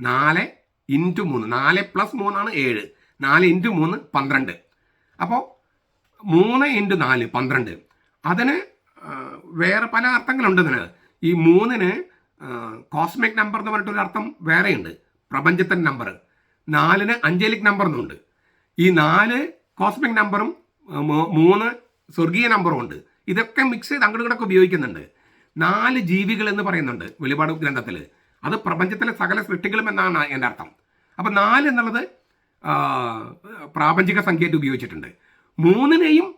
4 × 3, 4 + 3 ആണ് 7. 4 × 3 12. അപ്പോൾ 3 × 4 12. അതിന് വേറെ പല അർത്ഥങ്ങളുണ്ട്. ഇതിന് ഈ 3-ന് കോസ്മിക് നമ്പർ എന്ന് പറഞ്ഞിട്ടൊരു അർത്ഥം വേറെയുണ്ട്, പ്രപഞ്ചത്തിൻ്റെ നമ്പർ. 4-ന് അഞ്ചലിക് നമ്പർ എന്നുണ്ട്. ഈ 4 കോസ്മിക് നമ്പറും 3 സ്വർഗീയ നമ്പറും ഉണ്ട്. ഇതൊക്കെ മിക്സ് ചെയ്ത് അങ്ങോട്ടും ഇങ്ങോട്ടൊക്കെ ഉപയോഗിക്കുന്നുണ്ട്. 4 ജീവികൾ എന്ന് പറയുന്നുണ്ട് വെളിപാട് ഗ്രന്ഥത്തിൽ. അത് പ്രപഞ്ചത്തിലെ സകല സൃഷ്ടികളും എന്നാണ് എൻ്റെ അർത്ഥം. അപ്പം 4 എന്നുള്ളത് പ്രാപഞ്ചിക സംഖ്യയായിട്ട് ഉപയോഗിച്ചിട്ടുണ്ട്. 3-നെയും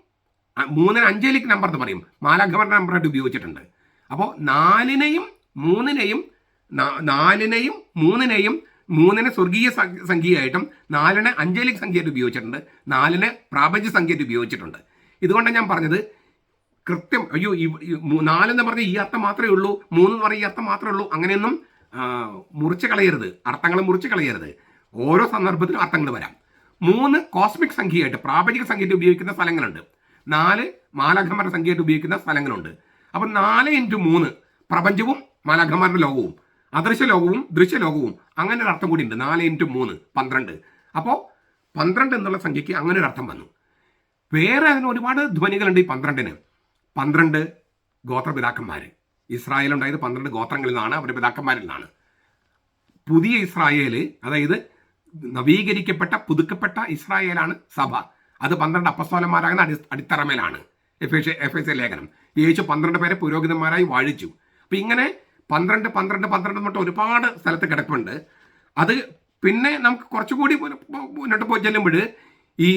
3-ന് അഞ്ചലിക് നമ്പർ എന്ന് പറയും, മാലാഖമാരുടെ നമ്പറായിട്ട് ഉപയോഗിച്ചിട്ടുണ്ട്. അപ്പോൾ 4-നെയും 3-നെയും 3-നെ സ്വർഗീയ സംഖ്യയായിട്ടും 4-നെ അഞ്ചലിക് സംഖ്യയായിട്ട് ഉപയോഗിച്ചിട്ടുണ്ട്, 4-നെ പ്രാപഞ്ചിക സംഖ്യയായിട്ട് ഉപയോഗിച്ചിട്ടുണ്ട്. ഇതുകൊണ്ടാണ് ഞാൻ പറഞ്ഞത് കൃത്യം, അയ്യോ 4 എന്ന് പറഞ്ഞാൽ ഈ അർത്ഥം മാത്രമേ ഉള്ളൂ, 3 എന്ന് പറഞ്ഞാൽ ഈ അർത്ഥം മാത്രമേ ഉള്ളൂ, അങ്ങനെയൊന്നും മുറിച്ച് കളയരുത്, അർത്ഥങ്ങൾ മുറിച്ച് കളയരുത്. ഓരോ സന്ദർഭത്തിലും അർത്ഥങ്ങൾ വരാം. 3 കോസ്മിക് സംഖ്യയായിട്ട്, പ്രാപഞ്ചിക സംഖ്യയായിട്ട് ഉപയോഗിക്കുന്ന സ്ഥലങ്ങളുണ്ട്. 4 മാലാഖമാരുടെ സംഖ്യയായിട്ട് ഉപയോഗിക്കുന്ന സ്ഥലങ്ങളുണ്ട്. അപ്പം 4 × 3 പ്രപഞ്ചവും മാലാഖമാരുടെ ലോകവും, അദൃശ്യ ലോകവും ദൃശ്യലോകവും, അങ്ങനെ ഒരു അർത്ഥം കൂടി ഉണ്ട്. 4 × 3 12. അപ്പോൾ 12 എന്നുള്ള സംഖ്യയ്ക്ക് അങ്ങനെ ഒരു അർത്ഥം വന്നു. വേറെ അതിന് ഒരുപാട് ധ്വനികളുണ്ട് ഈ 12-ന്. 12 ഗോത്രപിതാക്കന്മാർ, ഇസ്രായേൽ ഉണ്ടായത് 12 ഗോത്രങ്ങളിൽ നിന്നാണ്, അവരുടെ പിതാക്കന്മാരിൽ നിന്നാണ്. പുതിയ ഇസ്രായേൽ, അതായത് നവീകരിക്കപ്പെട്ട പുതുക്കപ്പെട്ട ഇസ്രായേലാണ് സഭ. അത് 12 അപ്പസ്തോലന്മാരാകുന്ന അടിത്തറമേലാണ്. എഫേസ്യ ലേഖനം. യേശു 12 പേരെ പുരോഹിതന്മാരായി വാഴിച്ചു. അപ്പം ഇങ്ങനെ 12 12 12 തൊട്ട് ഒരുപാട് സ്ഥലത്ത് കിടപ്പുണ്ട്. അത് പിന്നെ നമുക്ക് കുറച്ചുകൂടി മുന്നോട്ട് പോയി ചെല്ലുമ്പോൾ ഈ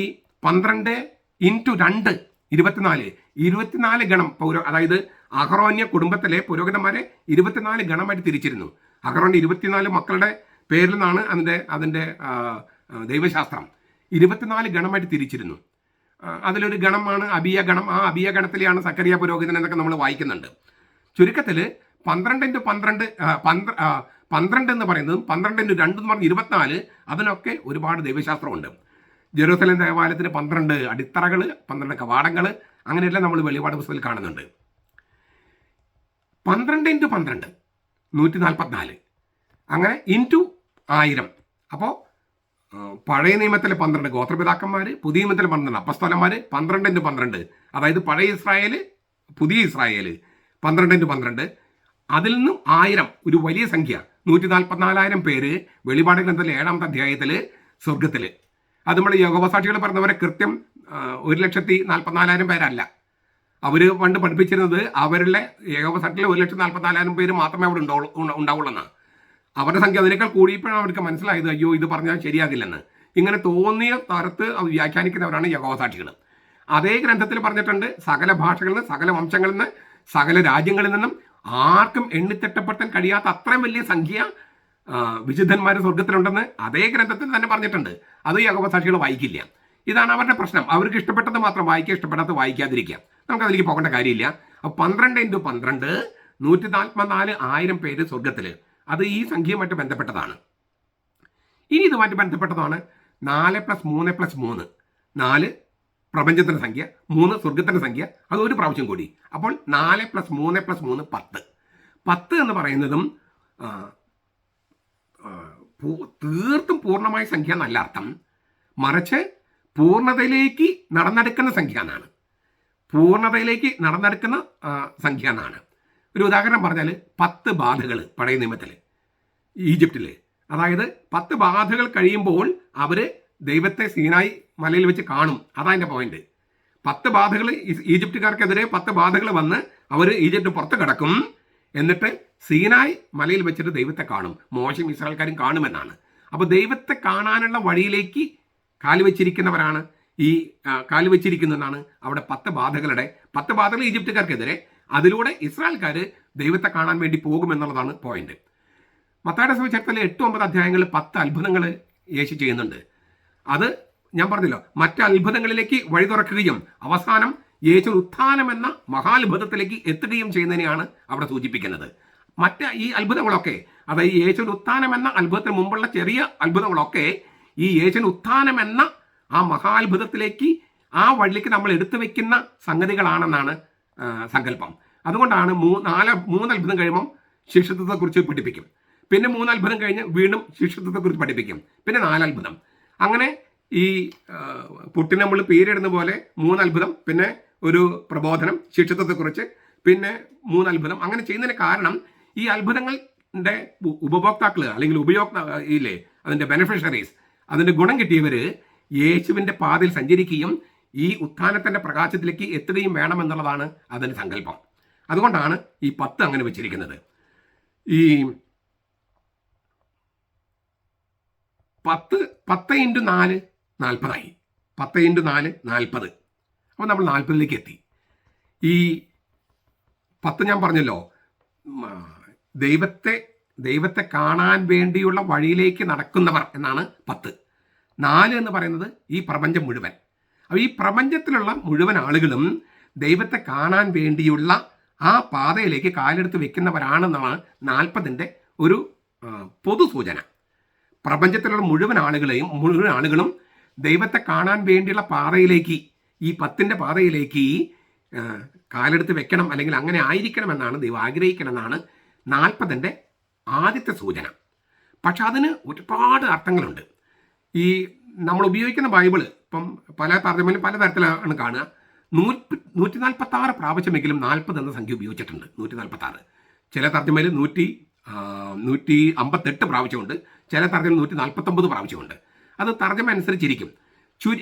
12 × 2 24 ഗണം അതായത് അഹറോന്യ കുടുംബത്തിലെ പുരോഹിതന്മാരെ 24 ഗണമായിട്ട് തിരിച്ചിരുന്നു. അഹറോന്റെ 24 മക്കളുടെ പേരിൽ നിന്നാണ് അതിൻ്റെ ദൈവശാസ്ത്രം. 24 ഗണമായിട്ട് തിരിച്ചിരുന്നു. അതിലൊരു ഗണമാണ് അബിയ ഗണം. ആ അബിയ ഗണത്തിലെയാണ് സക്കറിയ പുരോഹിതൻ എന്നൊക്കെ നമ്മൾ വായിക്കുന്നുണ്ട്. ചുരുക്കത്തിൽ 12 × 12 എന്ന് പറയുന്നതും 12 × 2 എന്ന് പറഞ്ഞ് 24, അതിനൊക്കെ ഒരുപാട് ദൈവശാസ്ത്രമുണ്ട്. ജെറൂസലേം ദേവാലയത്തിന് 12 അടിത്തറകൾ, 12 കവാടങ്ങൾ, അങ്ങനെയെല്ലാം നമ്മൾ വെളിപാട് പുസ്തകത്തിൽ കാണുന്നുണ്ട്. 12 × 12 144, അങ്ങനെ × 1000. അപ്പോൾ പഴയ നിയമത്തിലെ 12 ഗോത്രപിതാക്കന്മാർ, പുതിയ നിയമത്തിലെ 12 അപ്പസ്തോലന്മാർ, 12 × 12, അതായത് പഴയ ഇസ്രായേൽ, പുതിയ ഇസ്രായേൽ, 12 × 12. അതിൽ നിന്നും 1000, ഒരു വലിയ സംഖ്യ, 144,000 പേര് വെളിപാട് ഗ്രന്ഥത്തിലെ 7-ാമത്തെ അധ്യായത്തിൽ സ്വർഗത്തിൽ. അത് നമ്മൾ യഹോവസാക്ഷികൾ പറഞ്ഞവരെ കൃത്യം 1,44,000 പേരല്ല. അവർ പണ്ട് പഠിപ്പിച്ചിരുന്നത് അവരുടെ യഹോവസാക്ഷികൾ 1,44,000 പേര് മാത്രമേ അവിടെ ഉണ്ടാവുള്ളൂ എന്നാണ്. അവരുടെ സംഖ്യ അതിനേക്കാൾ കൂടിയപ്പോഴാണ് അവർക്ക് മനസ്സിലായത്, അയ്യോ ഇത് പറഞ്ഞാൽ ശരിയാകില്ലെന്ന്. ഇങ്ങനെ തോന്നിയ തരത്ത് വ്യാഖ്യാനിക്കുന്നവരാണ് യഹോവസാക്ഷികൾ. അതേ ഗ്രന്ഥത്തിൽ പറഞ്ഞിട്ടുണ്ട്, സകല ഭാഷകളിൽ നിന്ന്, സകല വംശങ്ങളിൽ നിന്ന്, സകല രാജ്യങ്ങളിൽ നിന്നും ആർക്കും എണ്ണിത്തിട്ടപ്പെടുത്താൻ കഴിയാത്ത അത്രയും വലിയ സംഖ്യ വിശുദ്ധന്മാർ സ്വർഗത്തിലുണ്ടെന്ന് അതേ ഗ്രന്ഥത്തിൽ തന്നെ പറഞ്ഞിട്ടുണ്ട്. അത് യഹോവസാക്ഷികൾ വായിക്കില്ല. ഇതാണ് അവരുടെ പ്രശ്നം. അവർക്ക് ഇഷ്ടപ്പെട്ടത് മാത്രം വായിക്കുക, ഇഷ്ടപ്പെടാത്തത് വായിക്കാതിരിക്കുക. നമുക്കതിലേക്ക് പോകേണ്ട കാര്യമില്ല. 12 × 12 144,000 പേര് സ്വർഗത്തിൽ. അത് ഈ സംഖ്യയുമായിട്ട് ബന്ധപ്പെട്ടതാണ്. ഇനി ഇതുമായിട്ട് ബന്ധപ്പെട്ടതാണ് 4 + 3 + 3. 4 പ്രപഞ്ചത്തിൻ്റെ സംഖ്യ, 3 സ്വർഗത്തിൻ്റെ സംഖ്യ, അത് ഒരു പ്രാവശ്യം കൂടി. അപ്പോൾ 4 + 3 + 3 10. 10 എന്ന് പറയുന്നതും തീർത്തും പൂർണ്ണമായ സംഖ്യ എന്നല്ല അർത്ഥം, മറിച്ച് പൂർണ്ണതയിലേക്ക് നടന്നെടുക്കുന്ന സംഖ്യ എന്നാണ്. പൂർണ്ണതയിലേക്ക് നടന്നെടുക്കുന്ന സംഖ്യ എന്നാണ്. ഒരു ഉദാഹരണം പറഞ്ഞാൽ 10 ബാധകൾ പഴയ നിയമത്തിൽ ഈജിപ്തിൽ, അതായത് 10 ബാധകൾ കഴിയുമ്പോൾ അവർ ദൈവത്തെ സീനായി മലയിൽ വെച്ച് കാണും. അതതിൻ്റെ പോയിന്റ്. 10 ബാധകൾ ഈജിപ്തുകാർക്കെതിരെ 10 ബാധകൾ വന്ന് അവർ ഈജിപ്റ്റ് പുറത്ത് കിടക്കും. എന്നിട്ട് സീനായി മലയിൽ വെച്ചിട്ട് ദൈവത്തെ കാണും. മോശയും ഇസ്രായേൽക്കാരും കാണുമെന്നാണ്. അപ്പോൾ ദൈവത്തെ കാണാനുള്ള വഴിയിലേക്ക് കാലുവെച്ചിരിക്കുന്നവരാണ് ഈ കാലുവെച്ചിരിക്കുന്നതാണ് അവിടെ 10 ബാധകൾ ഈജിപ്തുകാർക്കെതിരെ. അതിലൂടെ ഇസ്രായേൽക്കാർ ദൈവത്തെ കാണാൻ വേണ്ടി പോകുമെന്നുള്ളതാണ് പോയിന്റ്. മത്തായിയുടെ സുവിശേഷത്തിലെ 8-9 അധ്യായങ്ങളിൽ 10 അത്ഭുതങ്ങൾ യേശു ചെയ്യുന്നുണ്ട്. അത് ഞാൻ പറഞ്ഞല്ലോ, മറ്റ് അത്ഭുതങ്ങളിലേക്ക് വഴി തുറക്കുകയും അവസാനം യേശു ഉത്ഥാനം എന്ന മഹാത്ഭുതത്തിലേക്ക് എത്തുകയും ചെയ്യുന്നതിനെയാണ് അവിടെ സൂചിപ്പിക്കുന്നത്. മറ്റ് ഈ അത്ഭുതങ്ങളൊക്കെ, അതായത് യേശുവിന് ഉത്ഥാനം എന്ന അത്ഭുതത്തിന് മുമ്പുള്ള ചെറിയ അത്ഭുതങ്ങളൊക്കെ ഈ യേശുവിന് ഉത്ഥാനം എന്ന ആ മഹാത്ഭുതത്തിലേക്ക്, ആ വഴിയിലേക്ക് നമ്മൾ എടുത്തു വെക്കുന്ന സംഗതികളാണെന്നാണ് സങ്കല്പം. അതുകൊണ്ടാണ് 3 അത്ഭുതം കഴിയുമ്പം ശിഷ്യത്വത്തെക്കുറിച്ച് പഠിപ്പിക്കും. പിന്നെ 3 അത്ഭുതം കഴിഞ്ഞ് വീണ്ടും ശിഷ്യത്വത്തെക്കുറിച്ച് പഠിപ്പിക്കും. പിന്നെ 4 അത്ഭുതം. അങ്ങനെ ഈ പുട്ടിന് നമ്മൾ പേരിടുന്ന പോലെ 3 അത്ഭുതം, പിന്നെ ഒരു പ്രബോധനം, ശിഷ്യത്വത്തെക്കുറിച്ച്, പിന്നെ 3 അത്ഭുതം. അങ്ങനെ ചെയ്യുന്നതിന് കാരണം ഈ അത്ഭുതങ്ങളുടെ ഉപഭോക്താക്കൾ അല്ലെങ്കിൽ ഇല്ലേ, അതിൻ്റെ ബെനിഫിഷ്യറീസ്, അതിൻ്റെ ഗുണം കിട്ടിയവർ യേശുവിൻ്റെ പാതയിൽ സഞ്ചരിക്കുകയും ഈ ഉത്ഥാനത്തിൻ്റെ പ്രകാശത്തിലേക്ക് എത്തുകയും വേണമെന്നുള്ളതാണ് അതിൻ്റെ സങ്കല്പം. അതുകൊണ്ടാണ് ഈ 10 അങ്ങനെ വെച്ചിരിക്കുന്നത്. ഈ 10 × 4 40 10 × 4 40. അപ്പോൾ നമ്മൾ 40ലേക്ക് എത്തി. ഈ 10 ഞാൻ പറഞ്ഞല്ലോ, ദൈവത്തെ കാണാൻ വേണ്ടിയുള്ള വഴിയിലേക്ക് നടക്കുന്നവർ എന്നാണ് 10. 4 എന്ന് പറയുന്നത് ഈ പ്രപഞ്ചം മുഴുവൻ. അപ്പോൾ ഈ പ്രപഞ്ചത്തിലുള്ള മുഴുവൻ ആളുകളും ദൈവത്തെ കാണാൻ വേണ്ടിയുള്ള ആ പാതയിലേക്ക് കാലെടുത്ത് വെക്കുന്നവരാണെന്നാണ് 40ൻ്റെ ഒരു പൊതു സൂചന. പ്രപഞ്ചത്തിലുള്ള മുഴുവൻ ആളുകളും ദൈവത്തെ കാണാൻ വേണ്ടിയുള്ള പാതയിലേക്ക്, ഈ 10ൻ്റെ പാതയിലേക്ക് കാലെടുത്ത് വെക്കണം, അല്ലെങ്കിൽ അങ്ങനെ ആയിരിക്കണമെന്നാണ് ദൈവം ആഗ്രഹിക്കണമെന്നാണ് 40ൻ്റെ ആദ്യത്തെ സൂചന. പക്ഷെ അതിന് ഒരുപാട് അർത്ഥങ്ങളുണ്ട്. ഈ നമ്മൾ ഉപയോഗിക്കുന്ന ബൈബിള് ഇപ്പം പല തർജ്ജമയിലും പല തരത്തിലാണ് കാണുക. 146 പ്രാവശ്യമെങ്കിലും 40 എന്ന സംഖ്യ ഉപയോഗിച്ചിട്ടുണ്ട്. 146. ചില തർജ്ജമയിൽ 158 പ്രാവശ്യമുണ്ട്. ചില തർജ്ജമയിൽ 149 പ്രാവശ്യമുണ്ട്. അത് തർജ്ജമ അനുസരിച്ചിരിക്കും.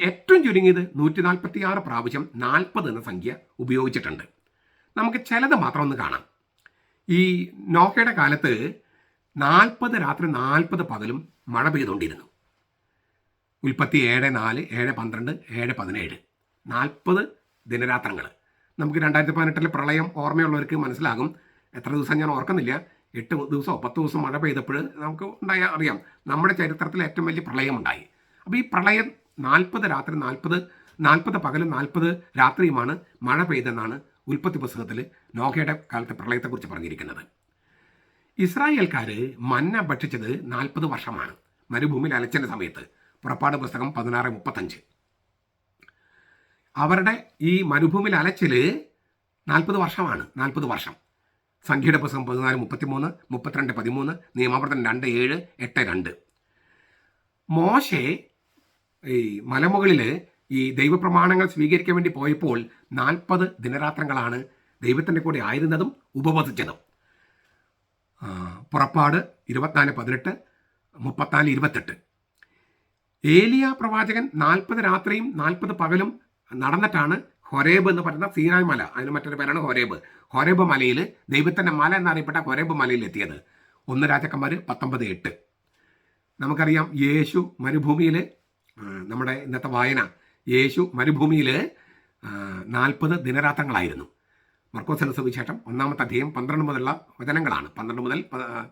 ഏറ്റവും ചുരുങ്ങിയത് 146 പ്രാവശ്യം 40 എന്ന സംഖ്യ ഉപയോഗിച്ചിട്ടുണ്ട്. നമുക്ക് ചിലത് മാത്രം ഒന്ന് കാണാം. ഈ നോഹയുടെ കാലത്ത് 40 രാത്രി 40 പകലും മഴ പെയ്തുകൊണ്ടിരുന്നു. ഉൽപ്പത്തി 7:4, 7:12, 7:17, 40 ദിനരാത്രങ്ങൾ. നമുക്ക് 2018 പ്രളയം ഓർമ്മയുള്ളവർക്ക് മനസ്സിലാകും. എത്ര ദിവസം ഞാൻ ഓർക്കുന്നില്ല, 8 ദിവസമോ 10 ദിവസം മഴ പെയ്തപ്പോൾ നമുക്ക് അറിയാം, നമ്മുടെ ചരിത്രത്തിൽ ഏറ്റവും വലിയ പ്രളയം ഉണ്ടായി. അപ്പോൾ ഈ പ്രളയം 40 രാത്രി 40 പകലും 40 രാത്രിയുമാണ് മഴ പെയ്തെന്നാണ് ഉൽപ്പത്തി പുസ്തകത്തിൽ നോഹയുടെ കാലത്തെ പ്രളയത്തെക്കുറിച്ച് പറഞ്ഞിരിക്കുന്നത്. ഇസ്രായേൽക്കാർ മന്ന ഭക്ഷിച്ചത് 40 വർഷമാണ്, മരുഭൂമിയിൽ അലച്ചതിൻ്റെ സമയത്ത്. പുറപ്പാട് പുസ്തകം 16:35. അവരുടെ ഈ മരുഭൂമിയിൽ അലച്ചിൽ 40 വർഷമാണ്. 40 വർഷം. സംഖ്യയുടെ പുസ്തകം 14:33, 32:13, നിയമാവർത്തനം 2:7, 8:2. മോശെ ഈ മലമുകളിൽ ഈ ദൈവപ്രമാണങ്ങൾ സ്വീകരിക്കാൻ വേണ്ടി പോയപ്പോൾ 40 ദിനരാത്രങ്ങളാണ് ദൈവത്തിൻ്റെ കൂടെ ആയിരുന്നതും ഉപവസിച്ചതും. പുറപ്പാട് 24:18, 34:28. ഏലിയ പ്രവാചകൻ 40 രാത്രിയും 40 പകലും നടന്നിട്ടാണ് ഹൊരേബ് എന്ന് പറയുന്ന സീനായ് മല, അതിന് മറ്റൊരു പേരാണ് ഹൊരേബ് മലയിൽ, ദൈവത്തിൻ്റെ മല എന്നറിയപ്പെട്ട ഹൊരേബ് മലയിൽ എത്തിയത്. 1 രാജാക്കന്മാർ 19:8. നമുക്കറിയാം യേശു മരുഭൂമിയിൽ, നമ്മുടെ ഇന്നത്തെ വായന, യേശു മരുഭൂമിയിൽ 40 ദിനരാത്രങ്ങളായിരുന്നു. മർക്കോസിന്റെ സുവിശേഷം 1-ാമത്തെ അധ്യായം 12 മുതലുള്ള വചനങ്ങളാണ്, 12 മുതൽ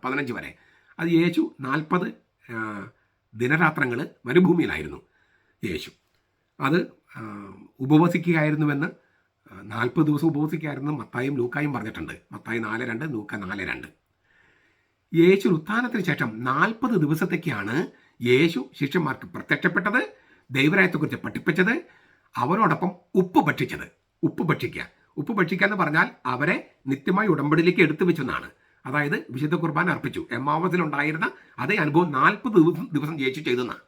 15 വരെ. അത് യേശു 40 ദിനരാത്രങ്ങൾ മരുഭൂമിയിലായിരുന്നു യേശു. അത് ഉപവസിക്കുകയായിരുന്നുവെന്ന്, 40 ദിവസം ഉപവസിക്കുകയായിരുന്നു മത്തായും ലൂക്കായും പറഞ്ഞിട്ടുണ്ട്. മത്തായി 4:2, ലൂക്ക 4:2. യേശു ഉത്ഥാനത്തിന് ശേഷം 40 ദിവസത്തേക്കാണ് യേശു ശിഷ്യന്മാർക്ക് പ്രത്യക്ഷപ്പെട്ടത്, ദൈവരാജ്യത്തെക്കുറിച്ച് പഠിപ്പിച്ചത്, അവരോടൊപ്പം ഉപ്പ് ഭക്ഷിച്ചത്. ഉപ്പ് ഭക്ഷിക്കുക എന്ന് പറഞ്ഞാൽ അവരെ നിത്യമായി ഉടമ്പടിയിലേക്ക് എടുത്തു വെച്ചെന്നാണ്. അതായത് വിശുദ്ധ കുർബാന അർപ്പിച്ചു. എമ്മാവസിലുണ്ടായിരുന്ന അതേ അനുഭവം 40 ദിവസം യേശു ചെയ്തെന്നാണ്.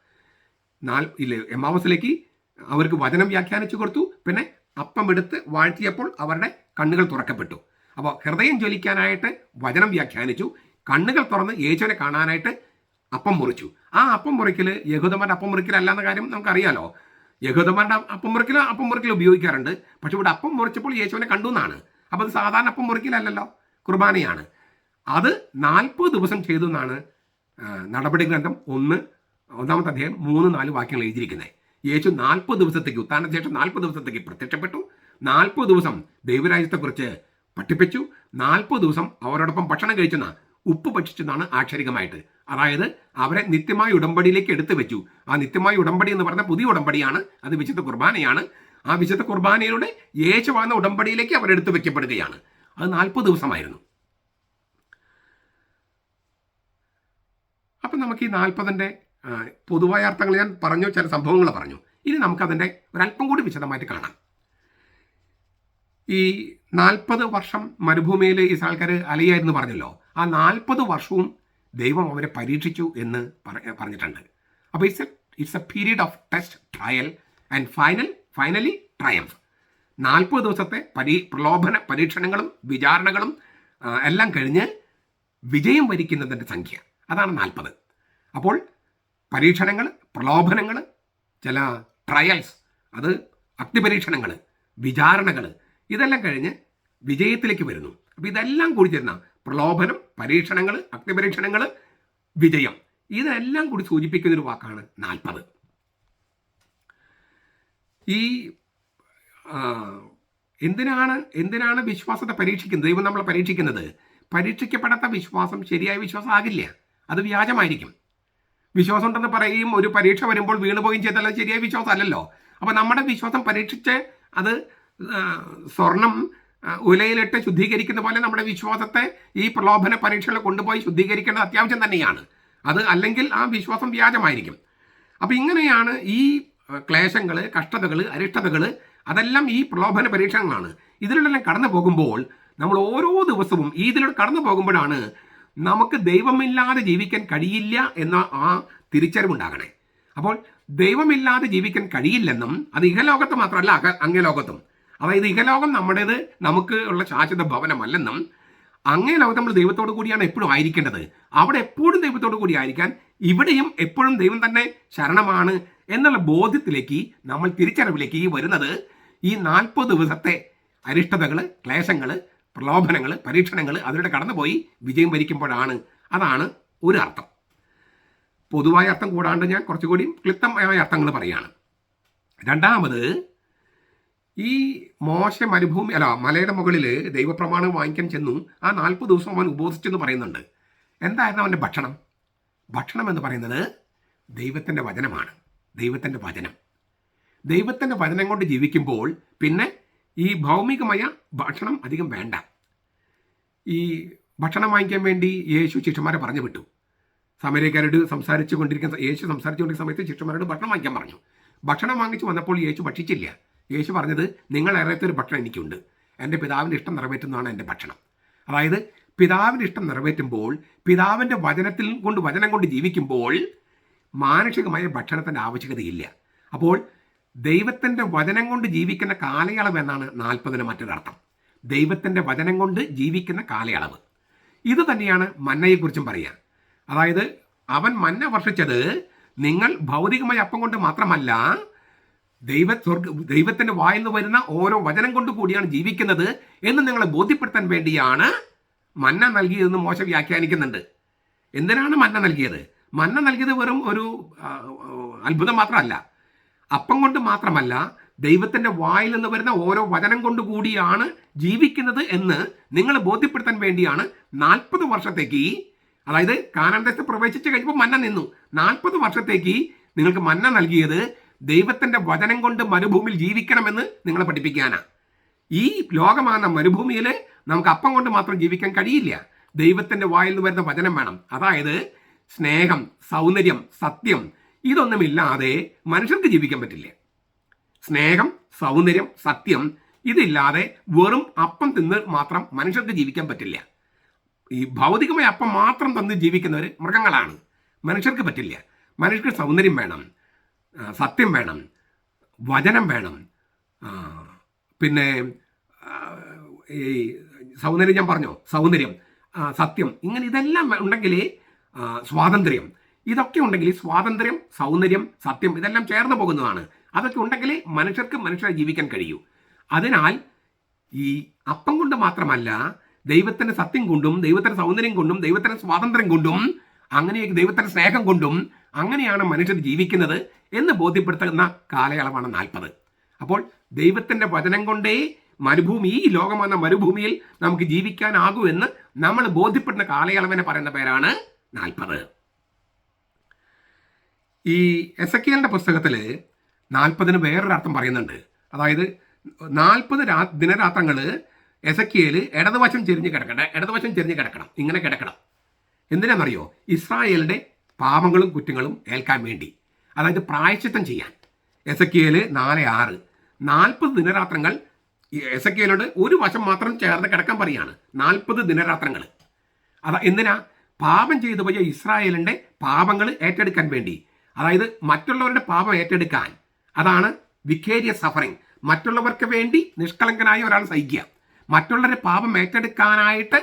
എമ്മാവസിലേക്ക് അവർക്ക് വചനം വ്യാഖ്യാനിച്ചു കൊടുത്തു. പിന്നെ അപ്പം എടുത്ത് വാഴ്ത്തിയപ്പോൾ അവരുടെ കണ്ണുകൾ തുറക്കപ്പെട്ടു. അപ്പോൾ ഹൃദയം ജ്വലിക്കാനായിട്ട് വചനം വ്യാഖ്യാനിച്ചു, കണ്ണുകൾ തുറന്ന് യേശുവിനെ കാണാനായിട്ട് അപ്പം മുറിച്ചു. ആ അപ്പം മുറിക്കൽ യഹൂദന്മാരുടെ അപ്പം മുറിക്കലല്ലാന്ന കാര്യം നമുക്കറിയാലോ. യഹൂദന്മാരുടെ അപ്പം മുറിക്കൽ ഉപയോഗിക്കാറുണ്ട്. പക്ഷെ ഇവിടെ അപ്പം മുറിച്ചപ്പോൾ യേശുവിനെ കണ്ടു എന്നാണ്. അപ്പോൾ അത് സാധാരണ അപ്പം മുറിക്കലല്ലല്ലോ, കുർബാനയാണ്. അത് 40 ദിവസം ചെയ്തു എന്നാണ് നടപടി ഗ്രന്ഥം 1-ാമത്തെ അധ്യായം 3-4 വാക്യങ്ങൾ എഴുതിയിരിക്കുന്നത്. യേശു 40 ദിവസത്തേക്ക്, ഉത്ഥാനത്തിന് ശേഷം 40 ദിവസത്തേക്ക് പ്രത്യക്ഷപ്പെട്ടു. 40 ദിവസം ദൈവരാജ്യത്തെക്കുറിച്ച് പഠിപ്പിച്ചു. 40 ദിവസം അവരോടൊപ്പം ഭക്ഷണം കഴിച്ചെന്ന ഉപ്പ് ഭക്ഷിച്ചെന്നാണ് ആക്ഷരികമായിട്ട്. അതായത് അവരെ നിത്യമായ ഉടമ്പടിയിലേക്ക് എടുത്തു വെച്ചു. ആ നിത്യമായ ഉടമ്പടി എന്ന് പറഞ്ഞ പുതിയ ഉടമ്പടിയാണ്, അത് വിശുദ്ധ കുർബാനയാണ്. ആ വിശുദ്ധ കുർബാനയിലൂടെ യേശു വന്ന ഉടമ്പടിയിലേക്ക് അവരെടുത്തു വെക്കപ്പെടുകയാണ്. അത് 40 ദിവസമായിരുന്നു. അപ്പം നമുക്ക് ഈ 40ന്റെ പൊതുവായ അർത്ഥങ്ങൾ ഞാൻ പറഞ്ഞു, ചില സംഭവങ്ങൾ പറഞ്ഞു. ഇനി നമുക്കതിൻ്റെ ഒരല്പം കൂടി വിശദമായിട്ട് കാണാം. ഈ 40 വർഷം മരുഭൂമിയിൽ ഇസ്രായേൽക്കാർ അലയായിരുന്നു പറഞ്ഞല്ലോ. ആ 40 വർഷവും ദൈവം അവരെ പരീക്ഷിച്ചു എന്ന് പറഞ്ഞിട്ടുണ്ട്. അപ്പോൾ it's A period of test, trial and finally triumph. 40 ദിവസത്തെ പ്രലോഭന പരീക്ഷണങ്ങളും വിചാരണകളും എല്ലാം കഴിഞ്ഞ് വിജയം വരിക്കുന്നതിൻ്റെ സംഖ്യ, അതാണ് 40. അപ്പോൾ പരീക്ഷണങ്ങൾ, പ്രലോഭനങ്ങൾ, ചില ട്രയൽസ്, അത് അഗ്നിപരീക്ഷണങ്ങൾ, വിചാരണകൾ, ഇതെല്ലാം കഴിഞ്ഞ് വിജയത്തിലേക്ക് വരുന്നു. അപ്പോൾ ഇതെല്ലാം കൂടി ചേർന്ന പ്രലോഭനം, പരീക്ഷണങ്ങൾ, അഗ്നിപരീക്ഷണങ്ങൾ, വിജയം, ഇതെല്ലാം കൂടി സൂചിപ്പിക്കുന്നൊരു വാക്കാണ് 40. ഈ എന്തിനാണ് വിശ്വാസത്തെ പരീക്ഷിക്കുന്നത്? ദൈവം നമ്മളെ പരീക്ഷിക്കുന്നത്. പരീക്ഷിക്കപ്പെടാത്ത വിശ്വാസം ശരിയായ വിശ്വാസം ആകില്ല, അത് വ്യാജമായിരിക്കും. വിശ്വാസം ഉണ്ടെന്ന് പറയുകയും ഒരു പരീക്ഷ വരുമ്പോൾ വീണുപോവുകയും ചെയ്താൽ അത് ശരിയായ വിശ്വാസം അല്ലല്ലോ. അപ്പോൾ നമ്മുടെ വിശ്വാസം പരീക്ഷിച്ച് അത് സ്വർണം ഉലയിലിട്ട് ശുദ്ധീകരിക്കുന്ന പോലെ നമ്മുടെ വിശ്വാസത്തെ ഈ പ്രലോഭന പരീക്ഷകൾ കൊണ്ടുപോയി ശുദ്ധീകരിക്കേണ്ടത് അത്യാവശ്യം തന്നെയാണ്. അത് അല്ലെങ്കിൽ ആ വിശ്വാസം വ്യാജമായിരിക്കും. അപ്പോൾ ഇങ്ങനെയാണ് ഈ ക്ലേശങ്ങൾ, കഷ്ടതകൾ, അരിഷ്ടതകൾ, അതെല്ലാം ഈ പ്രലോഭന പരീക്ഷണങ്ങളാണ്. ഇതിലെല്ലാം കടന്നു പോകുമ്പോൾ നമ്മൾ ഓരോ ദിവസവും ഇതിലൂടെ കടന്നു പോകുമ്പോഴാണ് നമുക്ക് ദൈവമില്ലാതെ ജീവിക്കാൻ കഴിയില്ല എന്ന ആ തിരിച്ചറിവുണ്ടാകണേ. അപ്പോൾ ദൈവമില്ലാതെ ജീവിക്കാൻ കഴിയില്ലെന്നും, അത് ഇഹലോകത്ത് മാത്രമല്ല അങ്ങേലോകത്തും, അതായത് ഇഹലോകം നമ്മുടേത്, നമുക്ക് ഉള്ള ശാശ്വത ഭവനമല്ലെന്നും, അങ്ങേലോകത്ത് നമ്മൾ ദൈവത്തോടു കൂടിയാണ് എപ്പോഴും ആയിരിക്കേണ്ടത്. അവിടെ എപ്പോഴും ദൈവത്തോടു കൂടി ആയിരിക്കാൻ ഇവിടെയും എപ്പോഴും ദൈവം തന്നെ ശരണമാണ് എന്നുള്ള ബോധ്യത്തിലേക്ക്, നമ്മൾ തിരിച്ചറിവിലേക്ക് വരുന്നത് ഈ 40 ദിവസത്തെ അരിഷ്ടതകൾ, ക്ലേശങ്ങൾ, പ്രലോഭനങ്ങൾ, പരീക്ഷണങ്ങൾ അതിലൂടെ കടന്നുപോയി വിജയം വരിക്കുമ്പോഴാണ്. അതാണ് ഒരു അർത്ഥം. പൊതുവായ അർത്ഥം കൂടാണ്ട് ഞാൻ കുറച്ചുകൂടി ക്ലിപ്തമായ അർത്ഥങ്ങൾ പറയുകയാണ്. രണ്ടാമത്, ഈ മോശ മലയുടെ മുകളിൽ ദൈവപ്രമാണം വാങ്ങിക്കാൻ ചെന്നു. ആ 40 ദിവസം അവൻ ഉപവസിച്ചെന്ന് പറയുന്നുണ്ട്. എന്തായിരുന്നു അവൻ്റെ ഭക്ഷണം? ഭക്ഷണം എന്ന് പറയുന്നത് ദൈവത്തിൻ്റെ വചനമാണ്. ദൈവത്തിൻ്റെ വചനം കൊണ്ട് ജീവിക്കുമ്പോൾ പിന്നെ ഈ ഭൗമികമായ ഭക്ഷണം അധികം വേണ്ട. ഈ ഭക്ഷണം വാങ്ങിക്കാൻ വേണ്ടി യേശു ശിഷ്യന്മാരെ പറഞ്ഞു വിട്ടു. സമരക്കാരോട് യേശു സംസാരിച്ചു കൊണ്ടിരിക്കുന്ന സമയത്ത് ശിഷ്യന്മാരോട് ഭക്ഷണം വാങ്ങിക്കാൻ പറഞ്ഞു. ഭക്ഷണം വാങ്ങിച്ചു വന്നപ്പോൾ യേശു ഭക്ഷിച്ചില്ല. യേശു പറഞ്ഞത്, നിങ്ങൾ അറിയാത്തൊരു ഭക്ഷണം എനിക്കുണ്ട്, എൻ്റെ പിതാവിൻ്റെ ഇഷ്ടം നിറവേറ്റുന്നതാണ് എൻ്റെ ഭക്ഷണം. അതായത് പിതാവിൻ്റെ ഇഷ്ടം നിറവേറ്റുമ്പോൾ, പിതാവിൻ്റെ വചനം കൊണ്ട് ജീവിക്കുമ്പോൾ മാനുഷികമായ ഭക്ഷണത്തിൻ്റെ ആവശ്യകതയില്ല. അപ്പോൾ ദൈവത്തിൻ്റെ വചനം കൊണ്ട് ജീവിക്കുന്ന കാലയളവ് എന്നാണ് 40ന് മറ്റൊരർത്ഥം. ദൈവത്തിൻ്റെ വചനം കൊണ്ട് ജീവിക്കുന്ന കാലയളവ്. ഇത് തന്നെയാണ് മന്നയെക്കുറിച്ചും പറയുക. അതായത് അവൻ മന്ന വർഷിച്ചത് നിങ്ങൾ ഭൗതികമായ അപ്പം കൊണ്ട് മാത്രമല്ല, ദൈവത്തിൻ്റെ വായിൽ നിന്ന് വരുന്ന ഓരോ വചനം കൊണ്ട് കൂടിയാണ് ജീവിക്കുന്നത് എന്ന് നിങ്ങളെ ബോധ്യപ്പെടുത്താൻ വേണ്ടിയാണ് മന്ന നൽകിയതെന്ന് മോശ വ്യാഖ്യാനിക്കുന്നുണ്ട്. എന്തിനാണ് മന്ന നൽകിയത്? മന്ന നൽകിയത് വെറും ഒരു അത്ഭുതം മാത്രമല്ല, അപ്പം കൊണ്ട് മാത്രമല്ല, ദൈവത്തിൻ്റെ വായിൽ നിന്ന് വരുന്ന ഓരോ വചനം കൊണ്ട് കൂടിയാണ് ജീവിക്കുന്നത് എന്ന് നിങ്ങൾ ബോധ്യപ്പെടുത്താൻ വേണ്ടിയാണ് 40 വർഷത്തേക്ക്, അതായത് കാനാൻ ദേശത്ത് പ്രവേശിച്ച് കഴിഞ്ഞപ്പോൾ മന്ന നിന്നു. 40 വർഷത്തേക്ക് നിങ്ങൾക്ക് മന്ന നൽകിയത് ദൈവത്തിൻ്റെ വചനം കൊണ്ട് മരുഭൂമിയിൽ ജീവിക്കണമെന്ന് നിങ്ങളെ പഠിപ്പിക്കാനാണ്. ഈ ലോകമാകുന്ന മരുഭൂമിയിൽ നമുക്ക് അപ്പം കൊണ്ട് മാത്രം ജീവിക്കാൻ കഴിയില്ല. ദൈവത്തിൻ്റെ വായിൽ നിന്ന് വരുന്ന വചനം വേണം. അതായത് സ്നേഹം, സൗന്ദര്യം, സത്യം, ഇതൊന്നുമില്ലാതെ മനുഷ്യർക്ക് ജീവിക്കാൻ പറ്റില്ല. സ്നേഹം, സൗന്ദര്യം, സത്യം, ഇതില്ലാതെ വെറും അപ്പം തിന്ന് മാത്രം മനുഷ്യർക്ക് ജീവിക്കാൻ പറ്റില്ല. ഈ ഭൗതികമായ അപ്പം മാത്രം തന്ന് ജീവിക്കുന്നവർ മൃഗങ്ങളാണ്. മനുഷ്യർക്ക് പറ്റില്ല. മനുഷ്യർക്ക് സൗന്ദര്യം വേണം, സത്യം വേണം, വചനം വേണം, പിന്നെ ഈ സൗന്ദര്യം ഞാൻ പറഞ്ഞോ, സൗന്ദര്യം, സത്യം, ഇങ്ങനെ ഇതെല്ലാം ഉണ്ടെങ്കിലേ സ്വാതന്ത്ര്യം, ഇതൊക്കെ ഉണ്ടെങ്കിൽ സ്വാതന്ത്ര്യം, സൗന്ദര്യം, സത്യം ഇതെല്ലാം ചേർന്ന് പോകുന്നതാണ്. അതൊക്കെ ഉണ്ടെങ്കിലേ മനുഷ്യരെ ജീവിക്കാൻ കഴിയൂ. അതിനാൽ ഈ അപ്പം കൊണ്ട് മാത്രമല്ല, ദൈവത്തിൻ്റെ സത്യം കൊണ്ടും ദൈവത്തിൻ്റെ സൗന്ദര്യം കൊണ്ടും ദൈവത്തിൻ്റെ സ്വാതന്ത്ര്യം കൊണ്ടും അങ്ങനെ ദൈവത്തിൻ്റെ സ്നേഹം കൊണ്ടും അങ്ങനെയാണ് മനുഷ്യർ ജീവിക്കുന്നത് എന്ന് ബോധ്യപ്പെടുത്തുന്ന കാലയളവാണ് 40. അപ്പോൾ ദൈവത്തിൻ്റെ വചനം കൊണ്ടേ ഈ ലോകമെന്ന മരുഭൂമിയിൽ നമുക്ക് ജീവിക്കാനാകൂ എന്ന് നമ്മൾ ബോധ്യപ്പെടുന്ന കാലയളവിനെ പറയുന്ന പേരാണ് 40. ഈ എസെക്കിയേലിന്റെ പുസ്തകത്തിൽ 40 വേറൊരു അർത്ഥം പറയുന്നുണ്ട്. അതായത് 40 ദിനരാത്രങ്ങൾ എസെക്കിയേൽ ഇടതുവശം ചെരിഞ്ഞ് കിടക്കണം, ഇങ്ങനെ കിടക്കണം. എന്തിനാണെന്നറിയോ? ഇസ്രായേലിന്റെ പാപങ്ങളും കുറ്റങ്ങളും ഏൽക്കാൻ വേണ്ടി, അതായത് പ്രായശ്ചിത്തം ചെയ്യാൻ. എസെക്കിയേൽ 4:6 40 ദിനരാത്രങ്ങൾ എസെക്കിയേലോട് ഒരു വശം മാത്രം ചേർന്ന് കിടക്കാൻ പറയാണ്. 40 ദിനരാത്രങ്ങൾ. എന്തിനാ? പാപം ചെയ്തു പോയ ഇസ്രായേലിന്റെ പാപങ്ങൾ ഏറ്റെടുക്കാൻ വേണ്ടി, അതായത് മറ്റുള്ളവരുടെ പാപം ഏറ്റെടുക്കാൻ. അതാണ് വിക്കേരിയസ് സഫറിങ്. മറ്റുള്ളവർക്ക് വേണ്ടി നിഷ്കളങ്കനായ ഒരാൾ സഹിക്കുക. മറ്റുള്ളവരുടെ പാപം ഏറ്റെടുക്കാനായിട്ട്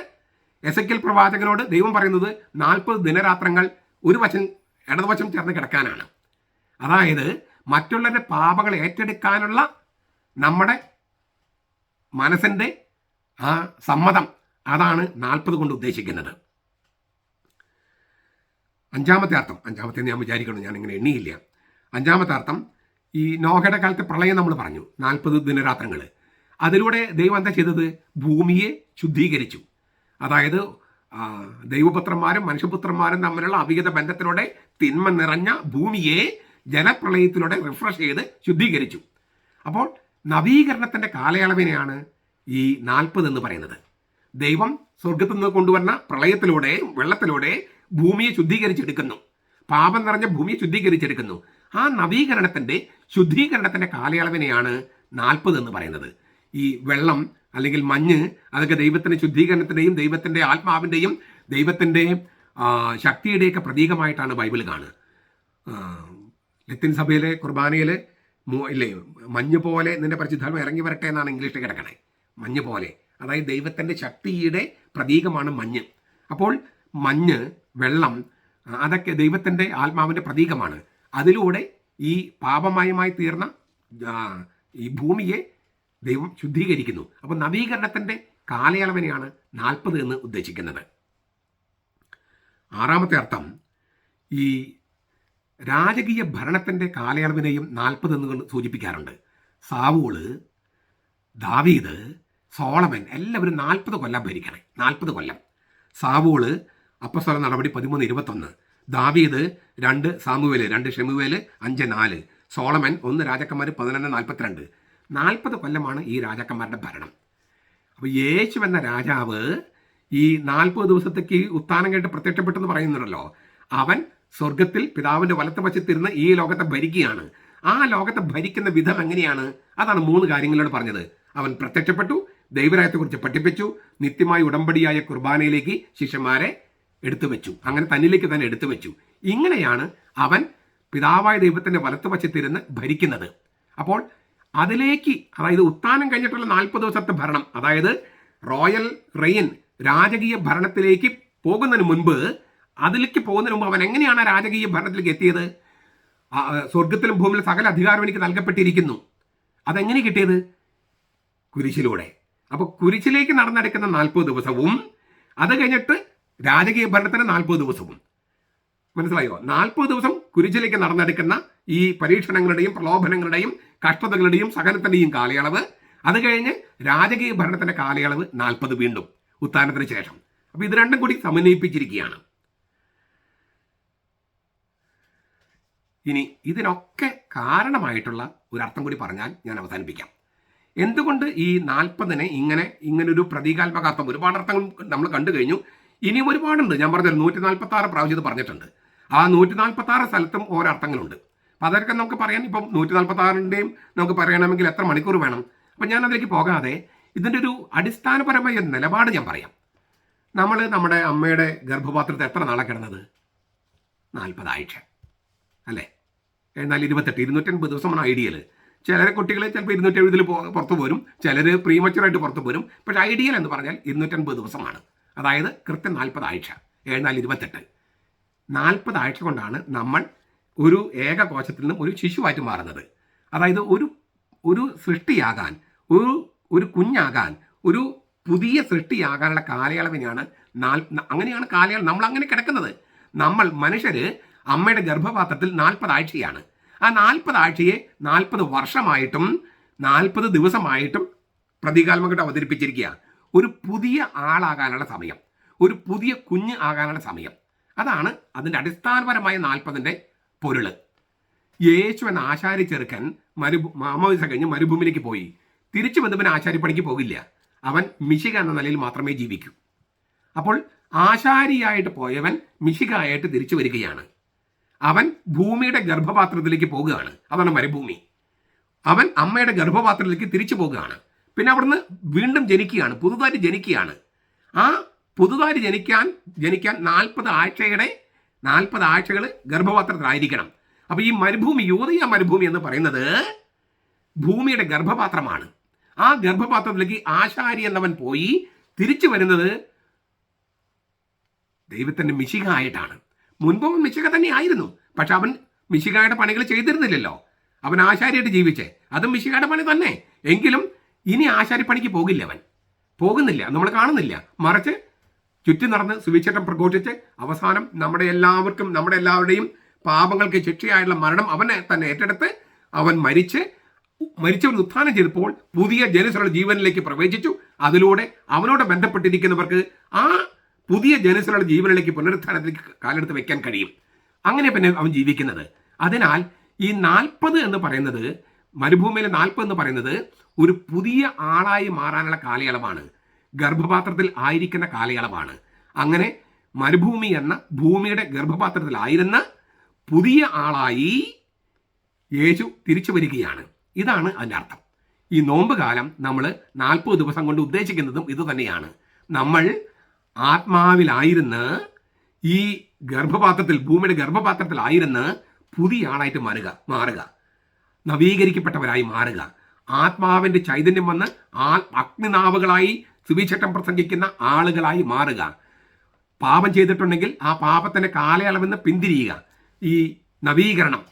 എസെക്കിയേൽ പ്രവാചകനോട് ദൈവം പറയുന്നത് 40 ദിനരാത്രങ്ങൾ ഒരു വശം ഇടതുവശം ചേർന്ന് കിടക്കാനാണ്. അതായത് മറ്റുള്ളവരുടെ പാപങ്ങൾ ഏറ്റെടുക്കാനുള്ള നമ്മുടെ മനസ്സിൻ്റെ ആ സമ്മതം, അതാണ് 40 കൊണ്ട് ഉദ്ദേശിക്കുന്നത്. അഞ്ചാമത്തെ ഞാൻ വിചാരിക്കണം, ഞാൻ ഇങ്ങനെ എണ്ണിയില്ല. അഞ്ചാമത്തെ അർത്ഥം, ഈ നോഹയുടെ കാലത്തെ പ്രളയം നമ്മൾ പറഞ്ഞു, 40 ദിനരാത്രങ്ങൾ. അതിലൂടെ ദൈവം എന്താ ചെയ്തത്? ഭൂമിയെ ശുദ്ധീകരിച്ചു. അതായത് ദൈവപുത്രന്മാരും മനുഷ്യപുത്രന്മാരും തമ്മിലുള്ള അവിഹിത ബന്ധത്തിലൂടെ തിന്മ നിറഞ്ഞ ഭൂമിയെ ജലപ്രളയത്തിലൂടെ റിഫ്രഷ് ചെയ്ത് ശുദ്ധീകരിച്ചു. അപ്പോൾ നവീകരണത്തിൻ്റെ കാലയളവിനെയാണ് ഈ 40 എന്ന് പറയുന്നത്. ദൈവം സ്വർഗത്തിൽ നിന്ന് കൊണ്ടുവന്ന പ്രളയത്തിലൂടെ, വെള്ളത്തിലൂടെ ഭൂമിയെ ശുദ്ധീകരിച്ചെടുക്കുന്നു. പാപം നിറഞ്ഞ ഭൂമിയെ ശുദ്ധീകരിച്ചെടുക്കുന്നു. ആ ശുദ്ധീകരണത്തിൻ്റെ കാലയളവിനെയാണ് 40 എന്ന് പറയുന്നത്. ഈ വെള്ളം അല്ലെങ്കിൽ മഞ്ഞ്, അതൊക്കെ ദൈവത്തിൻ്റെ ശുദ്ധീകരണത്തിൻ്റെയും ദൈവത്തിൻ്റെ ആത്മാവിൻ്റെയും ദൈവത്തിൻ്റെ ശക്തിയുടെയൊക്കെ പ്രതീകമായിട്ടാണ് ബൈബിൾ കാണുക. ലത്തീൻ സഭയിലെ കുർബാനയിൽ ഇല്ലേ, മഞ്ഞ് പോലെ നിന്റെ പരിശുദ്ധാത്മ ഇറങ്ങി വരട്ടെ എന്നാണ് ഇംഗ്ലീഷിൽ കിടക്കണേ. മഞ്ഞ് പോലെ, അതായത് ദൈവത്തിൻ്റെ ശക്തിയുടെ പ്രതീകമാണ് മഞ്ഞ്. അപ്പോൾ മഞ്ഞ്, വെള്ളം, അതൊക്കെ ദൈവത്തിൻ്റെ ആത്മാവിൻ്റെ പ്രതീകമാണ്. അതിലൂടെ ഈ പാപമയമായി തീർന്ന ഈ ഭൂമിയെ ദൈവം ശുദ്ധീകരിക്കുന്നു. അപ്പോൾ നവീകരണത്തിൻ്റെ കാലയളവിനെയാണ് 40 എന്ന് ഉദ്ദേശിക്കുന്നത്. ആറാമത്തെ അർത്ഥം, ഈ രാജകീയ ഭരണത്തിൻ്റെ കാലയളവിനെയും 40 എന്ന് സൂചിപ്പിക്കാറുണ്ട്. സാവൂള്, ദാവീദ്, സോളമൻ എല്ലാവരും 40 കൊല്ലം ഭരിക്കണേ. 40 കൊല്ലം. സാവൂള് അപ്പോസ്തല നടപടി 13:21, ദാവീദ് 2 സാമുവേൽ 2 ശെമൂവേൽ 5:4, സോളമൻ 1 രാജാക്കന്മാർ 11:42. 40 കൊല്ലമാണ് ഈ രാജാക്കന്മാരുടെ ഭരണം. അപ്പോൾ യേശു എന്ന രാജാവ് ഈ 40 ദിവസത്തേക്ക് ഉത്ഥാനം കേട്ട് പ്രത്യക്ഷപ്പെട്ടെന്ന് പറയുന്നുണ്ടല്ലോ, അവൻ സ്വർഗത്തിൽ പിതാവിൻ്റെ വലത്ത് വശത്തിരുന്ന് ഈ ലോകത്തെ ഭരിക്കുകയാണ്. ആ ലോകത്തെ ഭരിക്കുന്ന വിധം എങ്ങനെയാണ്? അതാണ് 3 കാര്യങ്ങളോട് പറഞ്ഞത്. അവൻ പ്രത്യക്ഷപ്പെട്ടു, ദൈവരാജ്യത്തെക്കുറിച്ച് പഠിപ്പിച്ചു, നിത്യമായ ഉടമ്പടിയായ കുർബാനയിലേക്ക് ശിഷ്യന്മാരെ എടുത്തു വെച്ചു, അങ്ങനെ തന്നിലേക്ക് തന്നെ എടുത്തു വെച്ചു. ഇങ്ങനെയാണ് അവൻ പിതാവായ ദൈവത്തിൻ്റെ വലത്ത് വശത്തിരുന്ന് ഭരിക്കുന്നത്. അപ്പോൾ അതിലേക്ക്, അതായത് ഉത്ഥാനം കഴിഞ്ഞിട്ടുള്ള 40 ദിവസത്തെ ഭരണം, അതായത് റോയൽ റെയിൻ, രാജകീയ ഭരണത്തിലേക്ക് പോകുന്നതിന് മുൻപ്, അവൻ എങ്ങനെയാണ് രാജകീയ ഭരണത്തിലേക്ക് എത്തിയത്? സ്വർഗത്തിലും ഭൂമിയിലും സകല അധികാരം എനിക്ക് നൽകപ്പെട്ടിരിക്കുന്നു. അതെങ്ങനെ കിട്ടിയത്? കുരിശിലൂടെ. അപ്പോൾ കുരിശിലേക്ക് നടന്നെടുക്കുന്ന 40 ദിവസവും അത് കഴിഞ്ഞിട്ട് രാജകീയ ഭരണത്തിന് 40 ദിവസവും. മനസ്സിലായോ? 40 ദിവസം കുരിശിലേക്ക് നടന്നെടുക്കുന്ന ഈ പരീക്ഷണങ്ങളുടെയും പ്രലോഭനങ്ങളുടെയും കഷ്ടതകളുടെയും സഹനത്തിൻ്റെയും കാലയളവ്, അത് കഴിഞ്ഞ് രാജകീയ ഭരണത്തിൻ്റെ കാലയളവ് 40 വീണ്ടും ഉത്ഥാനത്തിന് ശേഷം. അപ്പോൾ ഇത് രണ്ടും കൂടി സമന്വയിപ്പിച്ചിരിക്കുകയാണ്. ഇനി ഇതിനൊക്കെ കാരണമായിട്ടുള്ള ഒരർത്ഥം കൂടി പറഞ്ഞാൽ ഞാൻ അവസാനിപ്പിക്കാം. എന്തുകൊണ്ട് ഈ 40-നെ ഇങ്ങനൊരു പ്രതീകാത്മകാർത്ഥം, ഒരുപാട് അർത്ഥങ്ങൾ നമ്മൾ കണ്ടു കഴിഞ്ഞു. ഇനിയും ഒരുപാടുണ്ട്. ഞാൻ പറഞ്ഞത് 146 പ്രാവശ്യം പറഞ്ഞിട്ടുണ്ട്. ആ 146 സ്ഥലത്തും ഓരോ അർത്ഥങ്ങളുണ്ട്. അപ്പം അതൊക്കെ നമുക്ക് പറയാൻ, ഇപ്പം 146-ൻ്റെയും നമുക്ക് പറയണമെങ്കിൽ എത്ര മണിക്കൂർ വേണം? അപ്പം ഞാൻ അതിലേക്ക് പോകാതെ ഇതിൻ്റെ ഒരു അടിസ്ഥാനപരമായ നിലപാട് ഞാൻ പറയാം. നമ്മൾ നമ്മുടെ അമ്മയുടെ ഗർഭപാത്രത്തിൽ എത്ര നാളെ കിടന്നത്? 40 ആഴ്ച അല്ലേ? എന്നാൽ 280 ദിവസമാണ് ഐഡിയൽ. ചിലരെ കുട്ടികൾ ചിലപ്പോൾ 270 പുറത്തു പോരും, ചിലർ പ്രീമച്ചുറായിട്ട് പുറത്തു പോരും. പക്ഷേ ഐഡിയൽ എന്ന് പറഞ്ഞാൽ 250 ദിവസമാണ്. അതായത് കൃത്യം 40 ആഴ്ച, 7×4 = 28. 40 ആഴ്ച കൊണ്ടാണ് നമ്മൾ ഒരു ഏകകോശത്തിൽ നിന്നും ഒരു ശിശുവായിട്ട് മാറുന്നത്. അതായത് ഒരു സൃഷ്ടിയാകാൻ, ഒരു കുഞ്ഞാകാൻ, ഒരു പുതിയ സൃഷ്ടിയാകാനുള്ള കാലയളവിനെയാണ് അങ്ങനെയാണ് കാലയളവ്. നമ്മൾ അങ്ങനെ കിടക്കുന്നത്. നമ്മൾ മനുഷ്യർ അമ്മയുടെ ഗർഭപാത്രത്തിൽ 40 ആഴ്ചയാണ്. ആ 40 ആഴ്ചയെ 40 വർഷമായിട്ടും 40 ദിവസമായിട്ടും പ്രതീകാത്മകമായിട്ട് അവതരിപ്പിച്ചിരിക്കുക. ഒരു പുതിയ ആളാകാനുള്ള സമയം, ഒരു പുതിയ കുഞ്ഞ് ആകാനുള്ള സമയം. അതാണ് അതിൻ്റെ അടിസ്ഥാനപരമായ 40ന്റെ പൊരുള്. യേശു എന്ന ആശാരി ചെറുക്കൻ മാമോദിസ കഴിഞ്ഞ് മരുഭൂമിയിലേക്ക് പോയി. തിരിച്ചു വന്നവൻ ആശാരിപ്പണിക്ക് പോകില്ല. അവൻ മിശിക എന്ന നിലയിൽ മാത്രമേ ജീവിക്കൂ. അപ്പോൾ ആശാരിയായിട്ട് പോയവൻ മിശികായിട്ട് തിരിച്ചു വരികയാണ്. അവൻ ഭൂമിയുടെ ഗർഭപാത്രത്തിലേക്ക് പോകുകയാണ്. അതാണ് മരുഭൂമി. അവൻ അമ്മയുടെ ഗർഭപാത്രത്തിലേക്ക് തിരിച്ചു പോകുകയാണ്. പിന്നെ അവിടുന്ന് വീണ്ടും ജനിക്കുകയാണ്, പുതുതായി ജനിക്കുകയാണ്. ആ പുതുതായി ജനിക്കാൻ 40 ആഴ്ചകൾ ഗർഭപാത്രത്തിലായിരിക്കണം. അപ്പോൾ ഈ മരുഭൂമി, യൂദയ മരുഭൂമി എന്ന് പറയുന്നത് ഭൂമിയുടെ ഗർഭപാത്രമാണ്. ആ ഗർഭപാത്രത്തിലേക്ക് ആശാരി എന്നവൻ പോയി തിരിച്ചു വരുന്നത് ദൈവത്തിൻ്റെ മിശിക ആയിട്ടാണ്. മുൻപ് മിശിക തന്നെ ആയിരുന്നു, പക്ഷെ അവൻ മിശികയുടെ പണികൾ ചെയ്തിരുന്നില്ലല്ലോ. അവൻ ആശാരിയായിട്ട് ജീവിച്ചേ, അതും മിശികയുടെ പണി തന്നെ. എങ്കിലും ഇനി ആശാരിപ്പണിക്ക് പോകില്ല, അവൻ പോകുന്നില്ല, നമ്മൾ കാണുന്നില്ല. മറിച്ച് ചുറ്റി നടന്ന് സുവിശേഷം പ്രഘോഷിച്ച് അവസാനം നമ്മുടെ എല്ലാവരുടെയും പാപങ്ങൾക്ക് ശിക്ഷയായുള്ള മരണം അവനെ തന്നെ ഏറ്റെടുത്ത് അവൻ മരിച്ചവൻ ഉത്ഥാനം ചെയ്തപ്പോൾ പുതിയ ജനസുകളുടെ ജീവനിലേക്ക് പ്രവേശിച്ചു. അതിലൂടെ അവനോട് ബന്ധപ്പെട്ടിരിക്കുന്നവർക്ക് ആ പുതിയ ജനസുകളുടെ ജീവനിലേക്ക് പുനരുത്ഥാനത്തിലേക്ക് കാലെടുത്ത് വെക്കാൻ കഴിയും. അങ്ങനെ പിന്നെ അവൻ ജീവിക്കുന്നത്. അതിനാൽ ഈ 40 എന്ന് പറയുന്നത്, മരുഭൂമിയിലെ 40 എന്ന് പറയുന്നത് ഒരു പുതിയ ആളായി മാറാനുള്ള കാലയളവാണ്, ഗർഭപാത്രത്തിൽ ആയിരിക്കുന്ന കാലയളവാണ്. അങ്ങനെ മരുഭൂമി എന്ന ഭൂമിയുടെ ഗർഭപാത്രത്തിലായിരുന്ന പുതിയ ആളായി യേശു തിരിച്ചു വരികയാണ്. ഇതാണ് അതിൻ്റെ അർത്ഥം. ഈ നോമ്പ് കാലം നമ്മൾ 40 ദിവസം കൊണ്ട് ഉദ്ദേശിക്കുന്നതും ഇത് തന്നെയാണ്. നമ്മൾ ആത്മാവിലായിരുന്ന് ഈ ഭൂമിയുടെ ഗർഭപാത്രത്തിലായിരുന്ന് പുതിയ ആളായിട്ട് മാറുക, നവീകരിക്കപ്പെട്ടവരായി മാറുക, ആത്മാവിൻ്റെ ചൈതന്യം വന്ന് അഗ്നിനാവുകളായി സുവിശേഷം പ്രസംഗിക്കുന്ന ആളുകളായി മാറുക. പാപം ചെയ്തിട്ടുണ്ടെങ്കിൽ ആ പാപത്തിൻ്റെ കാലയളവെന്ന് പിന്തിരിയുക. ഈ നവീകരണം,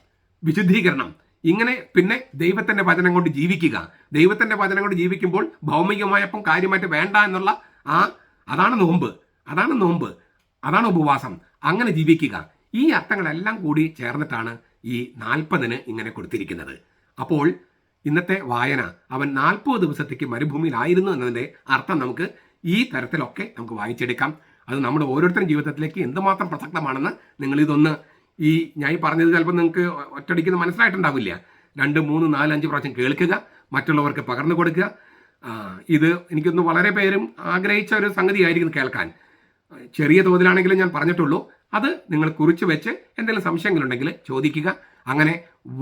വിശുദ്ധീകരണം, ഇങ്ങനെ പിന്നെ ദൈവത്തിൻ്റെ വചനം കൊണ്ട് ജീവിക്കുക. ദൈവത്തിൻ്റെ വചനം കൊണ്ട് ജീവിക്കുമ്പോൾ ഭൗമികമായപ്പം കാര്യമായിട്ട് വേണ്ട എന്നുള്ള അതാണ് നോമ്പ്, അതാണ് ഉപവാസം. അങ്ങനെ ജീവിക്കുക. ഈ അർത്ഥങ്ങളെല്ലാം കൂടി ചേർന്നിട്ടാണ് ഈ 40 ഇങ്ങനെ കൊടുത്തിരിക്കുന്നത്. അപ്പോൾ ഇന്നത്തെ വായന, അവൻ 40 ദിവസത്തേക്ക് മരുഭൂമിയിലായിരുന്നു എന്നതിൻ്റെ അർത്ഥം നമുക്ക് ഈ തരത്തിലൊക്കെ നമുക്ക് വായിച്ചെടുക്കാം. അത് നമ്മുടെ ഓരോരുത്തരും ജീവിതത്തിലേക്ക് എന്തുമാത്രം പ്രസക്തമാണെന്ന് നിങ്ങളിതൊന്ന് ഞാൻ പറഞ്ഞത് ചിലപ്പോൾ നിങ്ങൾക്ക് ഒറ്റയടിക്കുന്നത് മനസ്സിലായിട്ടുണ്ടാവില്ല. 2, 3, 4, 5 പ്രാവശ്യം കേൾക്കുക, മറ്റുള്ളവർക്ക് പകർന്നു കൊടുക്കുക. ഇത് എനിക്കൊന്ന് വളരെ പേരും ആഗ്രഹിച്ച ഒരു സംഗതിയായിരിക്കും കേൾക്കാൻ. ചെറിയ തോതിലാണെങ്കിലും ഞാൻ പറഞ്ഞിട്ടുള്ളൂ. അത് നിങ്ങൾ കുറിച്ച് വെച്ച് എന്തെങ്കിലും സംശയങ്ങളുണ്ടെങ്കിൽ ചോദിക്കുക. അങ്ങനെ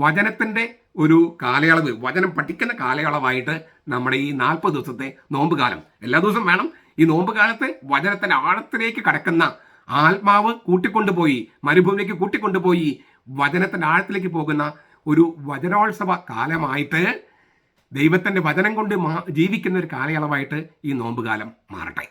വചനത്തിൻ്റെ ഒരു കാലയളവ്, വചനം പഠിക്കുന്ന കാലയളവായിട്ട് നമ്മുടെ ഈ 40 ദിവസത്തെ നോമ്പ് കാലം എല്ലാ ദിവസവും വേണം. ഈ നോമ്പ് കാലത്ത് വചനത്തിൻ്റെ ആഴത്തിലേക്ക് കടക്കുന്ന ആത്മാവ് കൂട്ടിക്കൊണ്ടുപോയി, മരുഭൂമിയിലേക്ക് കൂട്ടിക്കൊണ്ടുപോയി വചനത്തിൻ്റെ ആഴത്തിലേക്ക് പോകുന്ന ഒരു വചനോത്സവ കാലമായിട്ട്, ദൈവത്തിൻ്റെ വചനം കൊണ്ട് ജീവിക്കുന്ന ഒരു കാലയളവായിട്ട് ഈ നോമ്പ് കാലം മാറട്ടെ.